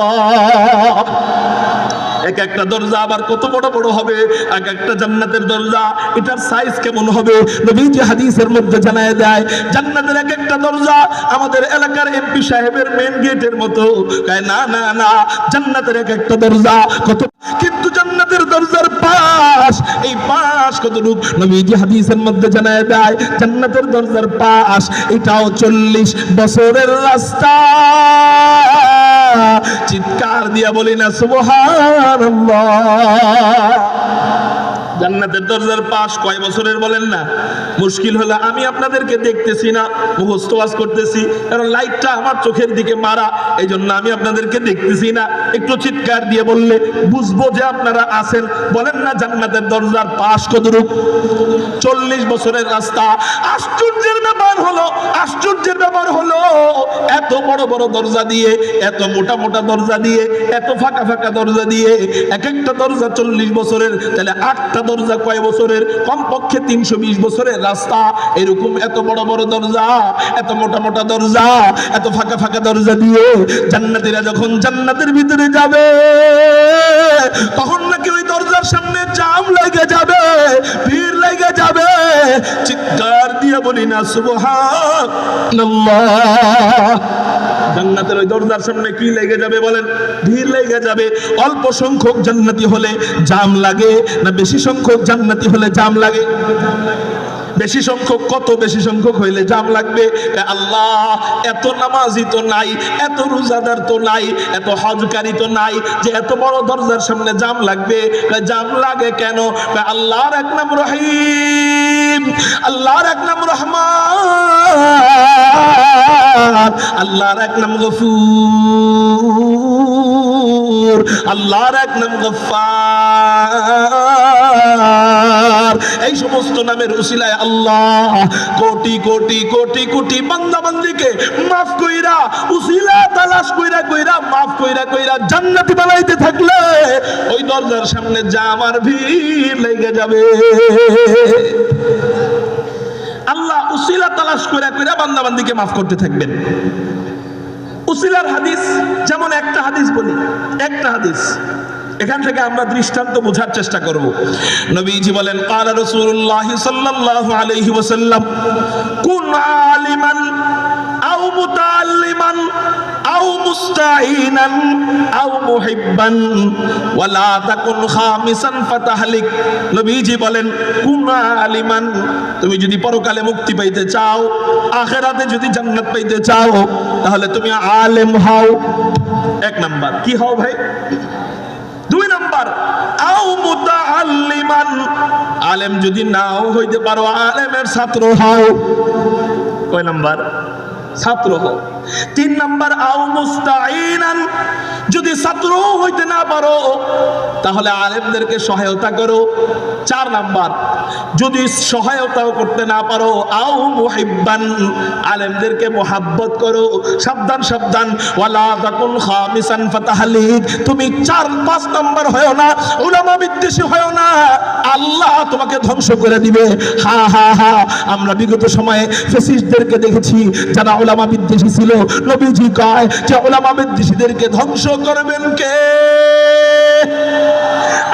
এক একটা দরজা আবার কত বড় বড় হবে, এক একটা জান্নাতের দরজা এটার সাইজ কেমন হবে নবীজি হাদিসের মধ্যে জানায় দেয়। জান্নাতের এক একটা দরজা আমাদের এলাকার এমপি সাহেবের মেইন গেটের মতো। কয় না না না, জান্নাতের এক একটা দরজা কত, কিন্তু জান্নাতের দরজার পাশ, এই পাশ কতটুক নবীজি হাদিসের মধ্যে জানায় দেয়। জান্নাতের দরজার পাশ এটাও 40 বছরের রাস্তা। চিৎকার দিয়া বলি না সুবহানাল্লাহ। জান্নাতের দরজার পাশ কয় বছরের বলেন না? মুশকিল হলো আমি আপনাদেরকে দেখতেছি না, মুখস্থ ওয়াজ করতেছি, কারণ লাইটটা আমার চোখের দিকে মারা, এই জন্য আমি আপনাদেরকে দেখতেছি না। একটু চিৎকার দিয়ে বললে বুঝবো যে আপনারা আছেন। বলেন না জান্নাতের দরজার পাশ কতটুক? 40 বছরের রাস্তা। আশ্চর্যের ব্যাপার হলো, আশ্চর্যের ব্যাপার হলো এত বড় বড় দরজা দিয়ে, এত মোটা মোটা দরজা দিয়ে, এত ফাঁকা ফাঁকা দরজা দিয়ে, এক একটা দরজা 40 বছরের, তাহলে 8টা দরজা কয় বছরের? কমপক্ষে 320 বছরের রাস্তা। এরকম এত বড় বড় দরজা, এত মোটা মোটা দরজা, এত ফাঁকা ফাঁকা দরজা দিয়ে জান্নাতীরা যখন জান্নাতের ভিতরে যাবে, তখন নাকি ওই দরজার সামনে জাম লেগে যাবে, ভিড় লেগে যাবে। চিৎকার দিয়ে বলি না সুবহানাল্লাহ। জান্নাতের ওই দরজার সামনে কি লেগে যাবে বলেন? ভিড় লেগে যাবে। অল্প সংখ্যক জান্নাতি হলে জাম লাগে না বেশি সংখ্যক জান্নাতি হলে জাম লাগে? বেশি সংখ্যক। কত বেশি সংখ্যক হইলে জাম লাগবে? আল্লাহ, এত নামাজি তো নাই, এত রোজাদার তো নাই, এত হজকারী তো নাই যে এত বড় দরজার সামনে জাম লাগবে। জাম লাগে কেন? আল্লাহর এক নাম রহিম, আল্লাহর এক নাম রহমান, আল্লাহর এক নাম গফুর, আল্লাহর এক নাম গফফার। এই সমস্ত নামের উসিলায় আল্লাহ কোটি কোটি কোটি কোটি বান্দা বান্দিকে মাফ কইরা, উসিলা তালাশ কইরা কইরা মাফ কইরা কইরা জান্নাতি বানাইতে থাকলে ওই দরজার সামনে জামার ভিড় লেগে যাবে। আল্লাহ উসিলা তালাশ কইরা কইরা বান্দা বান্দিকে মাফ করতে থাকবেন। উসিলার হাদিস, যেমন একটা হাদিস বলি, একটা হাদিস এখান থেকে আমরা দৃষ্টান্ত বোঝার চেষ্টা করব। নবীজি বলেন, ক্বালা রাসূলুল্লাহ সাল্লাল্লাহু আলাইহি ওয়াসাল্লাম, কুন আলিমান আও মুতাআল্লিমান আও মুস্তাঈনান আও মুহিব্বান ওয়ালা তাকুন খামিসান ফাতাহলিক। নবীজি বলেন, কুন আলিমান, তুমি যদি পরকালে মুক্তি পাইতে চাও, আখিরাতে যদি জান্নাত পাইতে চাও, তাহলে তুমি আলেম হও। এক নাম্বার কি হও ভাই? 2 নাম্বার আও মুতাআল্লিমান, আলেম যদি নাও হইতে পারো, আলেমের ছাত্র হও। কয় নাম্বার? ছাত্র হও। 3 নাম্বার আও মুস্তাঈনান, যদি ছাত্র হইতে না পারো তাহলে আলেমদেরকে সহায়তা করো। 4 নাম্বার যদি সহায়তাও করতে না পারো, আও মুহিব্বান, আলেমদেরকে মোহাব্বত করো। সাবধান সাবধান, ওয়ালা তাকুন খামিসান ফাতাহলিক, তুমি 4-5 নাম্বার হয়ো না, উলামা বিদ্বেষী হয়ো না, আল্লাহ তোমাকে ধ্বংস করে দিবে। হা হা হা, আমরা বিগত সময়ে ফ্যাসিস্টদেরকে দেখেছি যারা উলামা বিদ্বেষী ছিল। নবীজি কয় যে উলামা বিদ্বেষীদেরকে ধ্বংস করবেন কে?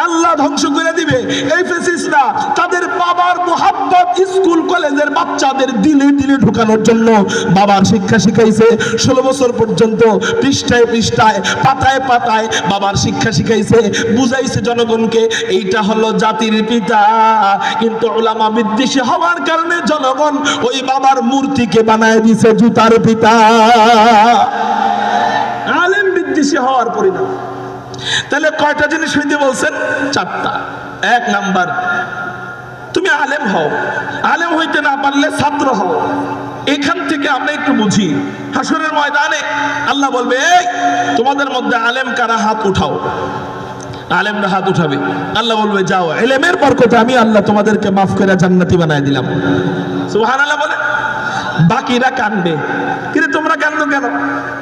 আল্লাহ ধ্বংস করে দিবে। এই ফ্যাসিস্টরা তাদের বাবার মুহাব্বত স্কুল কলেজের বাচ্চাদের দিলে দিলে ঢুকানোর জন্য বাবার শিক্ষা শিখাইছে। 16 বছর পর্যন্ত পৃষ্ঠায় পৃষ্ঠায় পাতায় পাতায় বাবার শিক্ষা শিখাইছে, বুঝাইছে জনগণকে এইটা হলো জাতির পিতা। কিন্তু উলামা বিদ্বেষী হওয়ার কারণে জনগণ ওই বাবার মূর্তিকে বানায় দিছে জুতার পিতা। আলেম বিদ্বেষী হওয়ার পরিণাম। তাহলে কয়টা জিনিস হইতে বলছেন? 4টা। 1 নাম্বার, তুমি আলেম হও, আলেম হইতে না পারলে ছাত্র হও। এখান থেকে আমরা একটু বুঝি, হাসরের ময়দানে আল্লাহ বলবে, এই তোমাদের মধ্যে আলেম কারা, হাত উঠাও। আলেমরা হাত উঠাবে, আল্লাহ বলবে, যাও, ইলমের বরকতে আমি আল্লাহ তোমাদেরকে মাফ করে জান্নাতি বানায় দিলাম। সুবহানাল্লাহ বলে। বাকিরা কান্দবে, কিন্তু তোমরা কান্দো কেন?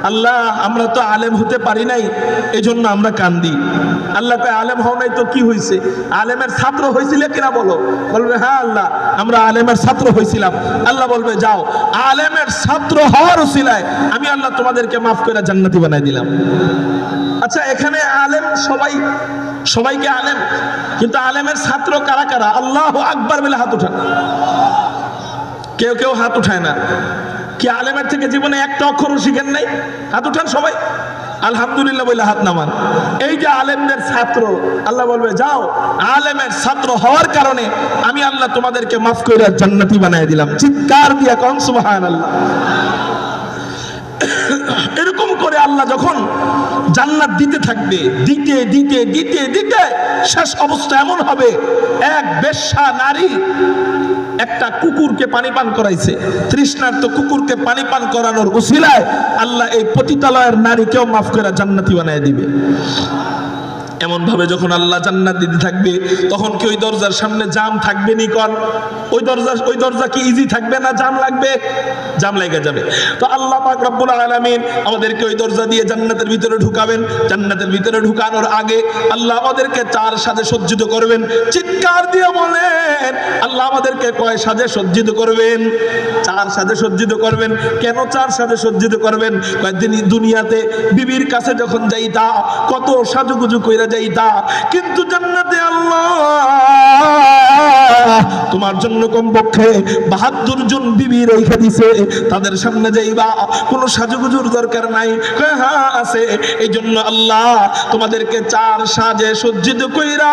আল্লাহ, আমরা তো আলেম হতে পারি নাই, এজন্য আমরা কান্দি। আল্লাহ কয়, আলেম হও নাই তো কি হয়েছে? আলেমের ছাত্র হয়েছিলে কিনা বলো? বলবে, হ্যাঁ আল্লাহ, আমরা আলেমের ছাত্র হয়েছিলাম। আল্লাহ বলবে, যাও, আলেমের ছাত্র হওয়ার উসিলায় আমি আল্লাহ তোমাদেরকে মাফ করে জান্নাতি বানাই দিলাম। আচ্ছা, এখানে আলেম সবাইকে আলেম, কিন্তু আলেমের ছাত্র কারা কারা? আল্লাহু আকবার বলে হাত উঠান। কেউ কেউ হাত উঠায় না। কি আলেমের থেকে জীবনে একটা অক্ষরও শিখেন নাই? হাত উঠান সবাই, আলহামদুলিল্লাহ বলে হাত নামান। এই যে আলেমদের ছাত্র, আল্লাহ বলবে, যাও, আলেমের ছাত্র হওয়ার কারণে আমি আল্লাহ তোমাদেরকে মাফ করে জান্নাতি বানায় দিলাম। চিৎকার দিয়া কোন সুবহানাল্লাহ। এরকম করে আল্লাহ যখন জান্নাত দিতে থাকবে, দিতে দিতে দিতে দিতে শেষ অবস্থা এমন হবে, এক বেশ্যা নারী একটা কুকুরকে পানি পান করাইছে। তৃষ্ণার্ত কুকুরকে পানি পান করানোর উসিলায় আল্লাহ এই পতিতালয়ের নারীকেও মাফ করে জান্নাতি বানায় দিবে। এমন ভাবে যখন আল্লাহ জান্নাত দিতে থাকবে, তখন কি ওই দরজার সামনে জাম থাকবে নি? কোন ওই দরজা কি ইজি থাকবে না জাম লাগবে? জাম লেগে যাবে। তো আল্লাহ পাক রব্বুল আলামিন আমাদেরকে ওই দরজা দিয়ে জান্নাতের ভিতরে ঢুকাবেন। জান্নাতের ভিতরে ঢুকানোর আগে আল্লাহ আমাদেরকে 4 সাজে সজ্জিত করবেন। চিৎকার দিয়ে বলেন, আল্লাহ আমাদেরকে কয় সাজে সজ্জিত করবেন? 4 সাজে সজ্জিত করবেন। কেন 4 সাজে সজ্জিত করবেন? কয়েকদিন দুনিয়াতে বিবির কাছে যখন যাইতা কত সাজুগুজু কইরা যাইতা, কিন্তু জান্নাতে আল্লাহ তোমার জন্য কমপক্ষে 72 জন বিবি রেখে দিছে। তাদের সামনে যাইবা, কোনো সাজুগুজুর দরকার নাই। হ্যাঁ আছে। এই জন্য আল্লাহ তোমাদেরকে 4 সাজে সজ্জিত কইরা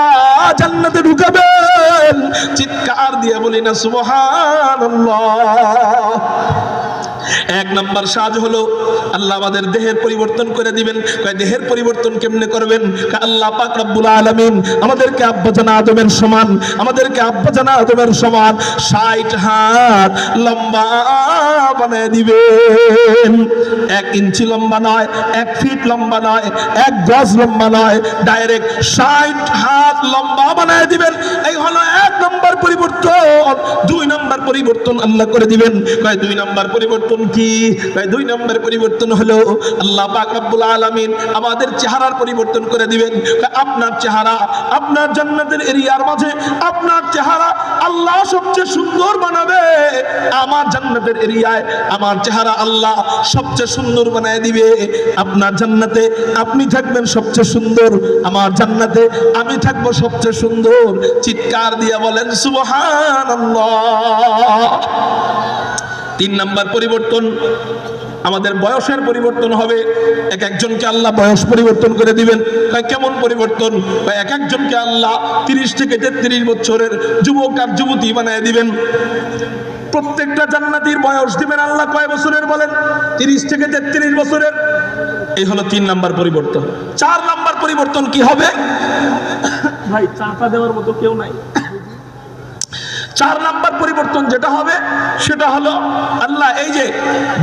জান্নাতে ঢুকাবেন। চিৎকার দিয়ে বলি না সুবহানাল্লাহ। 1 নাম্বার সাজ হলো আল্লাহ আমাদের দেহের পরিবর্তন করে দিবেন। দেহের পরিবর্তন কেমনে করবেন? আল্লাহ পাক রব্বুল আলামিন আমাদেরকে আব্বাজান আদমের সমান, আমাদেরকে আব্বাজান আদমের সমান 60 হাত লম্বা বানায় দিবেন। 1 ইঞ্চি লম্বা নয়, 1 ফিট লম্বা নয়, 1 গজ লম্বা নয়, ডাইরেক্ট 60 হাত লম্বা বানায় দিবেন। এই হলো 1 নাম্বার পরিবর্তন। 2 নাম্বার পরিবর্তন আল্লাহ করে দিবেন। 2 নাম্বার পরিবর্তন কি? 2 নাম্বার পরিবর্তন হলো আল্লাহ পাক রব্বুল আলামিন আমাদের চেহারার পরিবর্তন করে দিবেন। আপনার চেহারা, আপনার জান্নাতের এরিয়ার মাঝে আপনার চেহারা আল্লাহ সবচেয়ে সুন্দর বানাবে। আমার জান্নাতের এরিয়ায় আমার চেহারা আল্লাহ সবচেয়ে সুন্দর বানায় দিবে। আপনার জান্নাতে আপনি থাকবেন সবচেয়ে সুন্দর, আমার জান্নাতে আমি থাকবো সবচেয়ে সুন্দর। চিৎকার দিয়ে বলেন সুবহানাল্লাহ। 3 নাম্বার পরিবর্তন আমাদের বয়সের পরিবর্তন হবে। একজনকে আল্লাহ বয়স পরিবর্তন করে দিবেন। কেমন পরিবর্তন? একজনকে আল্লাহ 30 থেকে 33 বছরের যুবক আর যুবতী বানায় দিবেন। প্রত্যেকটা জান্নাতীর বয়স দিবেন আল্লাহ কয় বছরের বলেন? 30 থেকে 33 বছরের। এই হলো 3 নাম্বার পরিবর্তন। 4 নাম্বার পরিবর্তন কি হবে? ভাই চাটা দেওয়ার মতো কেউ নাই। 4 নাম্বার পরিবর্তন যেটা হবে সেটা হলো আল্লাহ এই যে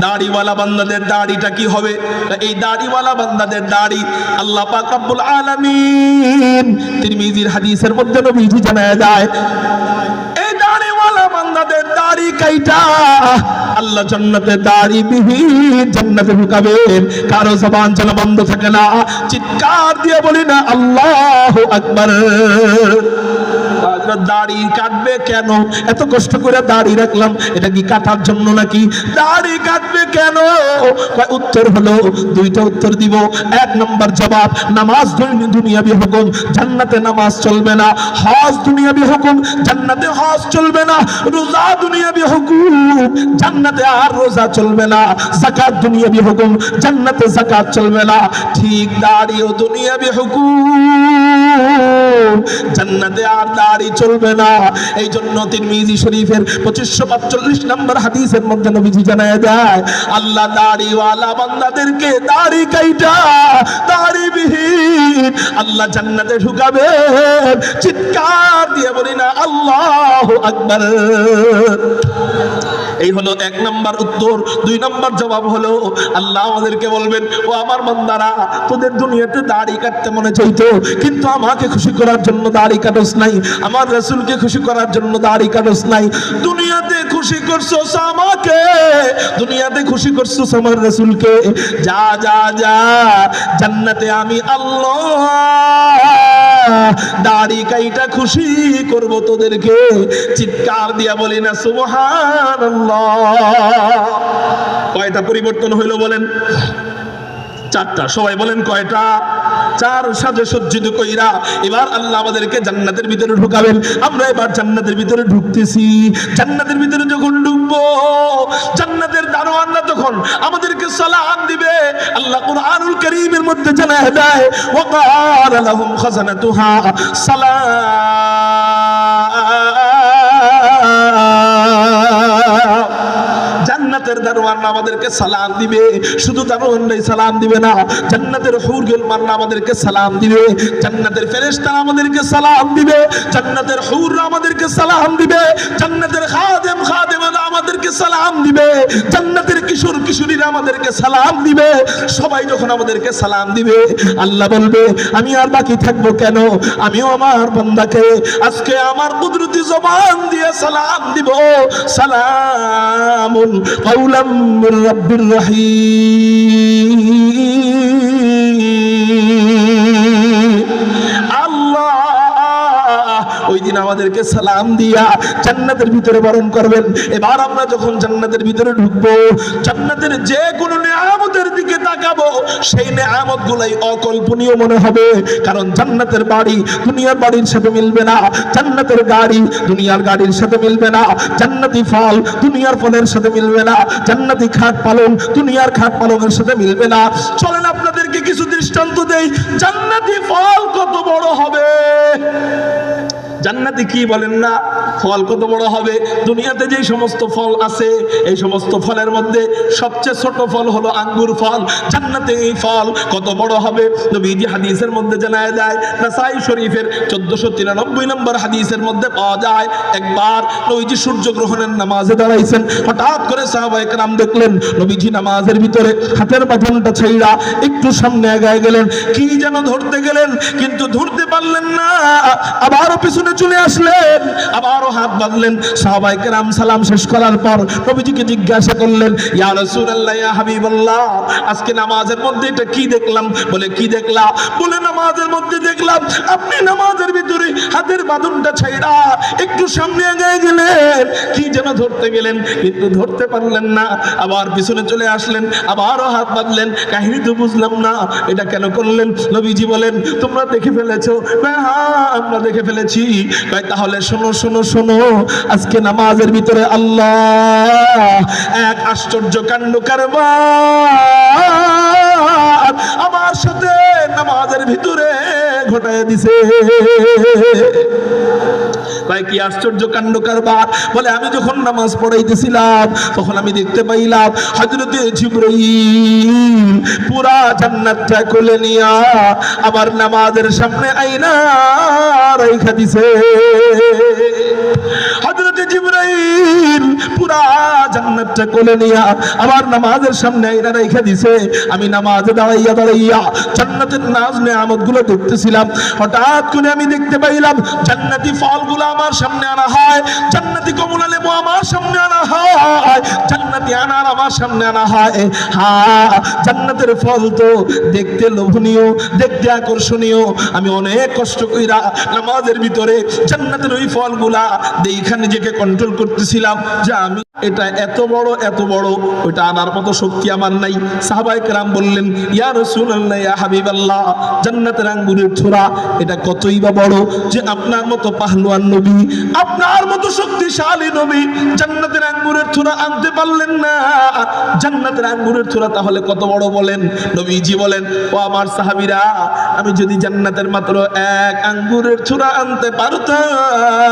দাড়িওয়ালা বান্দাদের দাড়িটা কি হবে? এই দাড়িওয়ালা বান্দাদের দাড়ি আল্লাহ পাক রব্বুল আলামিন তিরমিজির হাদিসের মধ্যে নবীজি জানায় যায়, এই দাড়িওয়ালা বান্দাদের দাড়ি কাইটা আল্লাহ জান্নাতে দাড়ি বিহীন জান্নাতে ঢুকাবেন। কারো জবান যেন বন্ধ থাকে না। চিৎকার দিয়ে বলি না আল্লাহু আকবার। দাড়ি কাটবে কেন? এত কষ্ট করে দাড়ি রাখলাম, এটা কি কাটার জন্য নাকি? দাড়ি কাটবে কেন? উত্তর হলো 2টা উত্তর দিব। 1 নম্বর জবাব, নামাজ দুনিয়াবি হুকুম, জান্নাতে নামাজ চলবে না। হজ দুনিয়াবি হুকুম, জান্নাতে হজ চলবে না। রোজা দুনিয়াবি হুকুম, জান্নাতে আর রোজা চলবে না। যাকাত দুনিয়াবি হুকুম, জান্নাতে যাকাত চলবে না। ঠিক দাড়িও দুনিয়াবি হুকুম, জান্নাতে আর দাড়ি চলবে না। এই জন্য তিরমিজি শরীফের 2545 নম্বর হাদিসের মধ্যে নবীজি জানায় দেয়, আল্লাহ দাড়িওয়ালা বান্দাদেরকে দাড়ি কাইটা দাড়ি বিহীন আল্লাহ জান্নাতে ঢুকাবেন। চিৎকার দিয়ে বলি না আল্লাহু আকবার। এই হলো 1 নাম্বার উত্তর। 2 নাম্বার জবাব হলো আল্লাহ আমাদেরকে বলবেন, ও আমার বান্দারা, তোদের দুনিয়াতে দাড়ি কাটতে মনে চাইতো, কিন্তু আমাকে খুশি করার জন্য দাড়ি কাটস নাই, আমার রাসূলকে খুশি করার জন্য দাড়ি কাটস নাই। দুনিয়াতে খুশি করছস আমাকে, দুনিয়াতে খুশি করছস আমার রাসূলকে। যা যা যা, জান্নাতে আমি আল্লাহ দাড়ি কাইটা খুশি করব তোদেরকে। চিৎকার দিয়া বলি না সুবহানাল্লাহ। কয়টা পরিবর্তন হইল বলেন? 4টা। সবাই বলেন কয়টা? 4 সাজে সজ্জিত কইরা এবার আল্লাহ আমাদেরকে জান্নাতের ভিতরে ঢুকাবেন। আমরা এবার জান্নাতের ভিতরে ঢুকতেছি। জান্নাতের ভিতরে যখন ঢুকবো, জান্নাতের দারোয়ানরা যখন আমাদেরকে সালাম দিবে, আল্লাহ কুরআনুল কারীমের মধ্যে জানায় দেয়, ওয়া ক্বালা লাহুম খাযানাতুহা সালাম। জান্নাতে জান্নাতের দারোয়ান আমাদেরকে সালাম দিবে, শুধু দারোয়ানরাই সালাম দিবে না, জান্নাতের হুরগুল মারনা আমাদেরকে সালাম দিবে, জান্নাতের ফেরেশতারা আমাদেরকে সালাম দিবে, জান্নাতের হুররা আমাদেরকে সালাম দিবে, জান্নাতের খাদেমরা আমাদেরকে সালাম দিবে, জান্নাতের কিশোর কিশোরীরা আমাদেরকে সালাম দিবে। সবাই যখন আমাদেরকে সালাম দিবে, আল্লাহ বলবে আমি আর বাকি থাকবো কেন, আমিও আমার বান্দাকে আজকে আমার কুদরতি জবান দিয়ে সালাম দিব, সালামুন কাওলাম মির রাব্বির রহিম। আল্লাহ ওই দিন আমাদেরকে সালাম দিয়া জান্নাতের ভিতরে বরণ করবেন। এবার আমরা যখন জান্নাতের ভিতরে ঢুকবো, জান্নাতের যে কোনো নেয়ামতের দিকে তাকাবো, সেই নেয়ামত গুলাই অকল্পনীয় মনে হবে, কারণ জান্নাতের বাড়ি দুনিয়ার বাড়ির সাথে মিলবে না, জান্নাতের গাড়ি দুনিয়ার গাড়ির সাথে মিলবে না, জান্নাতি ফল দুনিয়ার ফলের সাথে মিলবে না, জান্নাতি খাট পালন দুনিয়ার খাট পালনের সাথে মিলবে না। চলেন আপনাদেরকে কিছু দৃষ্টান্ত দেই, জান্নাতি ফল কত বড় হবে। জান্নাতি কি বলেন না, ফল কত বড় হবে। দুনিয়াতে যেই সমস্ত ফল আছে, এই সমস্ত ফলের মধ্যে সবচেয়ে ছোট ফল হলো আঙ্গুর ফল। জান্নাতে এই ফল কত বড় হবে, নবীজি হাদিসের মধ্যে জানায় যায়, নাসাই শরীফের 1493 নম্বর হাদিসের মধ্যে পাওয়া যায়, একবার নবীজি সূর্য গ্রহণের নামাজে দাঁড়াইছেন, হঠাৎ করে সাহাবায়ে কেরাম দেখলেন নবীজি নামাজের ভিতরে হাতের বাঁধনটা ছাইড়া একটু সামনে এগিয়ে গেলেন, কি যেন ধরতে গেলেন কিন্তু ধরতে পারলেন না, আবারও পিছনে চলে আসলেন, আবারও হাত বাঁধলেন। সাহাবায়ে কেরাম সালাম শেষ করার পর নবীজিকে জিজ্ঞাসা করলেন, ইয়া রাসূলুল্লাহ, ইয়া হাবিবাল্লাহ, আজকে নামাজের মধ্যে এটা কি দেখলাম? বলে কি দেখলা? বলে নামাজের মধ্যে দেখলাম আপনি নামাজের ভিতরে হাতের বাঁধনটা ছাইড়া একটু সামনে এগিয়ে গেলেন, কি যেন ধরতে গেলেন কিন্তু ধরতে পারলেন না, আবার পিছনে চলে আসলেন, আবারও হাত বাঁধলেন, কাহিনী তো বুঝলাম না, এটা কেন করলেন? নবীজি বলেন, তোমরা দেখে ফেলেছো? হ্যাঁ, আমরা দেখে ফেলেছি। তাহলে শোনো শোনো শোনো, আজকে নামাজের ভিতরে আল্লাহ এক আশ্চর্য কাণ্ড কারবার আমার সাথে নামাজের ভিতরে ঘটায় দিছে। কি আশ্চর্য কাণ্ড কারবার? বলে আমি যখন নামাজ পড়াইতেছিলাম তখন আমি দেখতে পাইলাম হযরতে জিবরাইল পুরা জান্নাতটা কোলে নিয়া আবার নামাজের সামনে আইনা রাইখা দিছে। হযরতে জিবরাইল পুরা জান্নাতটা কোলে নিয়া আবার নামাজের সামনে আইনা রাইখা দিছে। আমি নামাজে দাঁড়াইয়া দাঁড়াইয়া জান্নাতের নাজ নেয়ামতগুলো দেখতেছিলাম, হঠাৎ করে আমি দেখতে পাইলাম জান্নাতি ফলগুলো আমার সামনে আনা হয়, জান্নাতি কমলা লেবু আমার সামনে আনা হয়, জান্নাতি আনার আমার সামনে আনা হয়। হ্যাঁ, জান্নাতের ফল তো দেখতে লোভনীয়, দেখতে আকর্ষণীয়। আমি অনেক কষ্ট কইরা নামাজের ভিতরে জান্নাতের ওই ফলগুলা দেখে নিজেকে কন্ট্রোল করতেছিলাম যে আমি এটা এত বড় ওইটা আনার মতো শক্তি আমার নাই। সাহাবায়ে কেরাম বললেন, ইয়া রাসূলুল্লাহ, ইয়া হাবিবাল্লাহ, জান্নাতের আঙ্গুরের ছোরা এটা কতই বা বড় যে আপনার মতো পাহলওয়ান নবী, আপনার মতো শক্তিশালী নবী জান্নাতের আঙ্গুরের ছোরা আনতে পারলেন না। জান্নাতের আঙ্গুরের ছোরা তাহলে কত বড় বলেন? নবীজি বলেন, ও আমার সাহাবীরা, আমি যদি জান্নাতের মাত্র এক আঙ্গুরের ছোরা আনতে পারতাম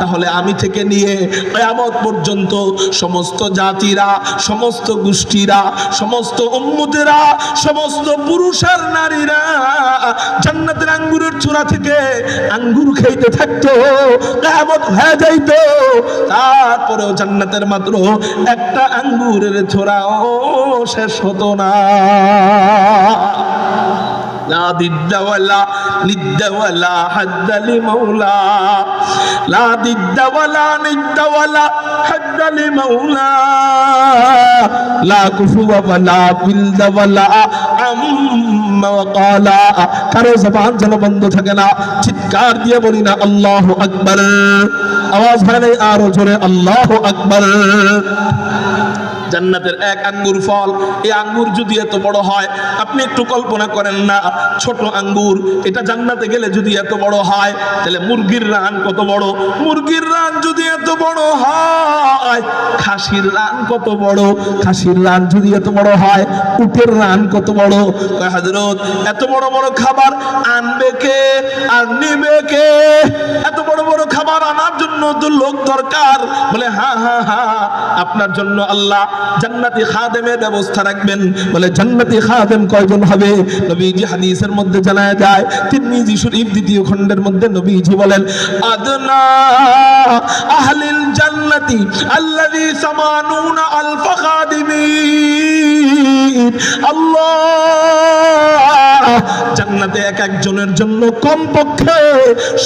তাহলে আমি থেকে নিয়ে কিয়ামত পর্যন্ত সমস্ত জাতিরা, সমস্ত গোষ্ঠীরা, সমস্ত উম্মতেরা, সমস্ত পুরুষ আর নারীরা জান্নাতের আঙ্গুরের ছোরা থেকে আঙ্গুর খাইতে থাকতো, কিয়ামত হয়ে যাইতো, তারপরেও জান্নাতের মাত্র একটা আঙ্গুরের ছোরাও শেষ হতো না। লা দিদ্দা ওয়ালা নিদ্দা ওয়ালা হাদ্দা লিমাওলা, লা দিদ্দা ওয়ালা নিদ্দা ওয়ালা হাদ্দা লিমাওলা, লা কুফুয়া ওয়ালা বিলদা ওয়ালা আম্মা ওয়াকালা। কারো জবান যেন বন্ধ থাকে না, চিৎকার দিয়ে বলি না আল্লাহু আকবার। আওয়াজ হয় নাই আরো জোরে আল্লাহু আকবার। জান্নাতের এক আঙ্গুর ফল, এই আঙ্গুর যদি এত বড় হয়, আপনি একটু কল্পনা করেন না, ছোট আঙ্গুর এটা জান্নাতে গেলে যদি এত বড় হয়, তাহলে মুরগির রান কত বড়, মুরগির রান যদি এত বড় হয়, খাসির রান কত বড়, খাসির রান যদি এত বড় হয়, উটের রান কত বড়। হযরত এত বড় বড় খাবার আনবে কে আর নিবে কে? এত বড় বড় খাবার আনার জন্য তো লোক দরকার। বলে হ্যাঁ হ্যাঁ হ্যাঁ, আপনার জন্য আল্লাহ জান্নাতি খাদেমের ব্যবস্থা রাখবেন। বলে জান্নাতি খাদেম কয়জন হবে? নবীজি হাদিসের মধ্যে জানায় যায়, তিরমিজি শরীফ 2য় খণ্ডের মধ্যে নবীজি বলেন, আদনা আহলিল জান্নাতি আল্লাযী সামানুনা আলফ খাদিমিন। আল্লাহ জান্নাতে এক একজনের জন্য কমপক্ষে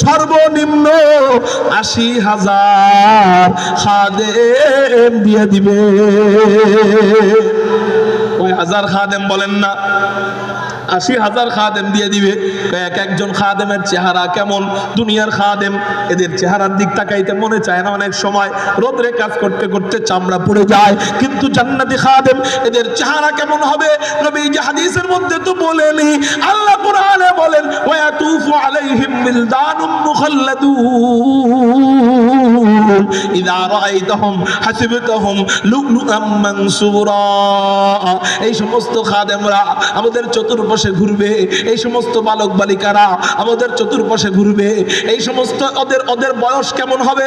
সর্বনিম্ন 80,000 খাদেম দিয়ে দিবে। ওই 1000 খাদেম বলেন না, 80,000 খাদেম দিয়ে দিবে। এক একজন খাদেমের চেহারা কেমন? দুনিয়ার খাদেম এদের চেহারার দিক তাকাইতে মনে চায় না, অনেক সময় রোদরে কাজ করতে করতে চামড়া পুড়ে যায়। কিন্তু জান্নাতি খাদেম এদের চেহারা কেমন হবে? নবীজি হাদিসের মধ্যে তো বলেনি, আল্লাহ কোরআনে বলেন, ওয়া ইয়াতুফু আলাইহিম বিলদানুম মুখাল্লাদুন ইযা রাআইতাহুম হাসিবতাহুম লুলুআম মানসুরা। এই সমস্ত খাদেমরা আমাদের চতুর্পাশে ঘুরবে, এই সমস্ত বালক বালিকারা আমাদের চতুর্পাশে ঘুরবে। এই সমস্ত ওদের বয়স কেমন হবে?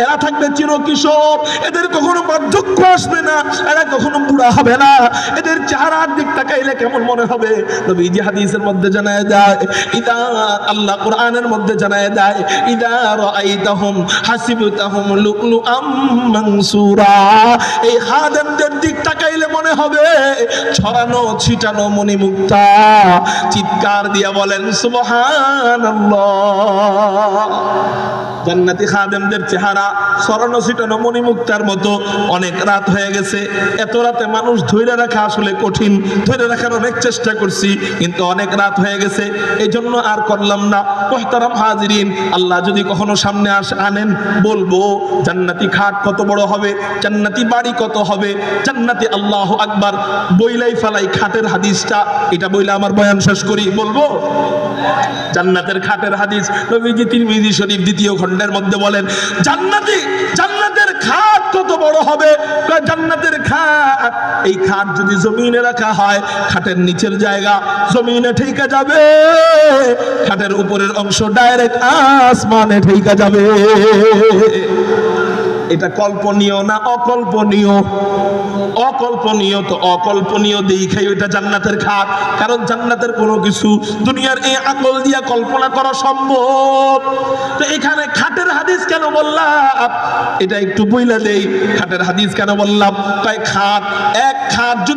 এরা থাকবে চিরকিশোর, এদের কখনো বার্ধক্য আসবে না, এরা কখনো বুড়া হবে না। এদের চেহারার দিক তাকাইলে কেমন মনে হবে? নবীজি হাদিসের মধ্যে জানায় দেয়, ইদা আল্লাহ কোরআনের মধ্যে জানায় দেয়, ইদা রাআইতাহুম হাসিবতাহুম লুলুআম মানসুরা। এই খাদেমদের দিক তাকাইলে মনে হবে ছড়ানো ছিটানো মণিমুক্তা। চিৎকার দিয়া বলেন সুবহানাল্লাহ। জান্নাতি খাদেমদের চেহারা ছড়ানো ছিটানো মণিমুক্তার মতো। অনেক রাত হয়ে গেছে, এত রাতে মানুষ ধৈর্য রাখা আসলে কঠিন, ধৈর্য রাখার অনেক চেষ্টা করছি, কিন্তু অনেক রাত হয়ে গেছে, এই জন্য আর করলাম না। মুহতারাম হাজিরিন, আল্লাহ যদি কখনো সামনে আনেন, বলবো জান্নাতি খাট কত বড় হবে, জান্নাতি বাড়ি কত হবে, জান্নাতি আল্লাহু আকবার বইলাই ফালাই খাটের হাদিসটা, এটা বইলে আমার বয়ান শেষ করি। বলবো জান্নাতের খাটের হাদিস নবীজি তিরমিজি শরীফ 2য় খণ্ডের মধ্যে বলেন, জান্নাতের খাট কত বড় হবে? জান্নাতের খাট, এই খাট যদি জমিনে রাখা হয়, খাটের নিচের জায়গা জমিনে ঠেকা যাবে, খাটের উপরের অংশ ডাইরেক্ট আসমানে ঠেকা যাবে। এটা কল্পনীয় না অকল্পনীয়? অকল্পনীয়। তো অকল্পনীয় দেখাই ওইটা জান্নাতের খাট, কারণ জান্নাতের কোনো কিছু দুনিয়ার এই আকল দিয়া কল্পনা করা সম্ভব। তো এখানে খাটের হাদিস কেন বললাম, এটা একটু বইলা দেই। খাটের হাদিস কেন বললাম? তাই খাট, এক খাট যদি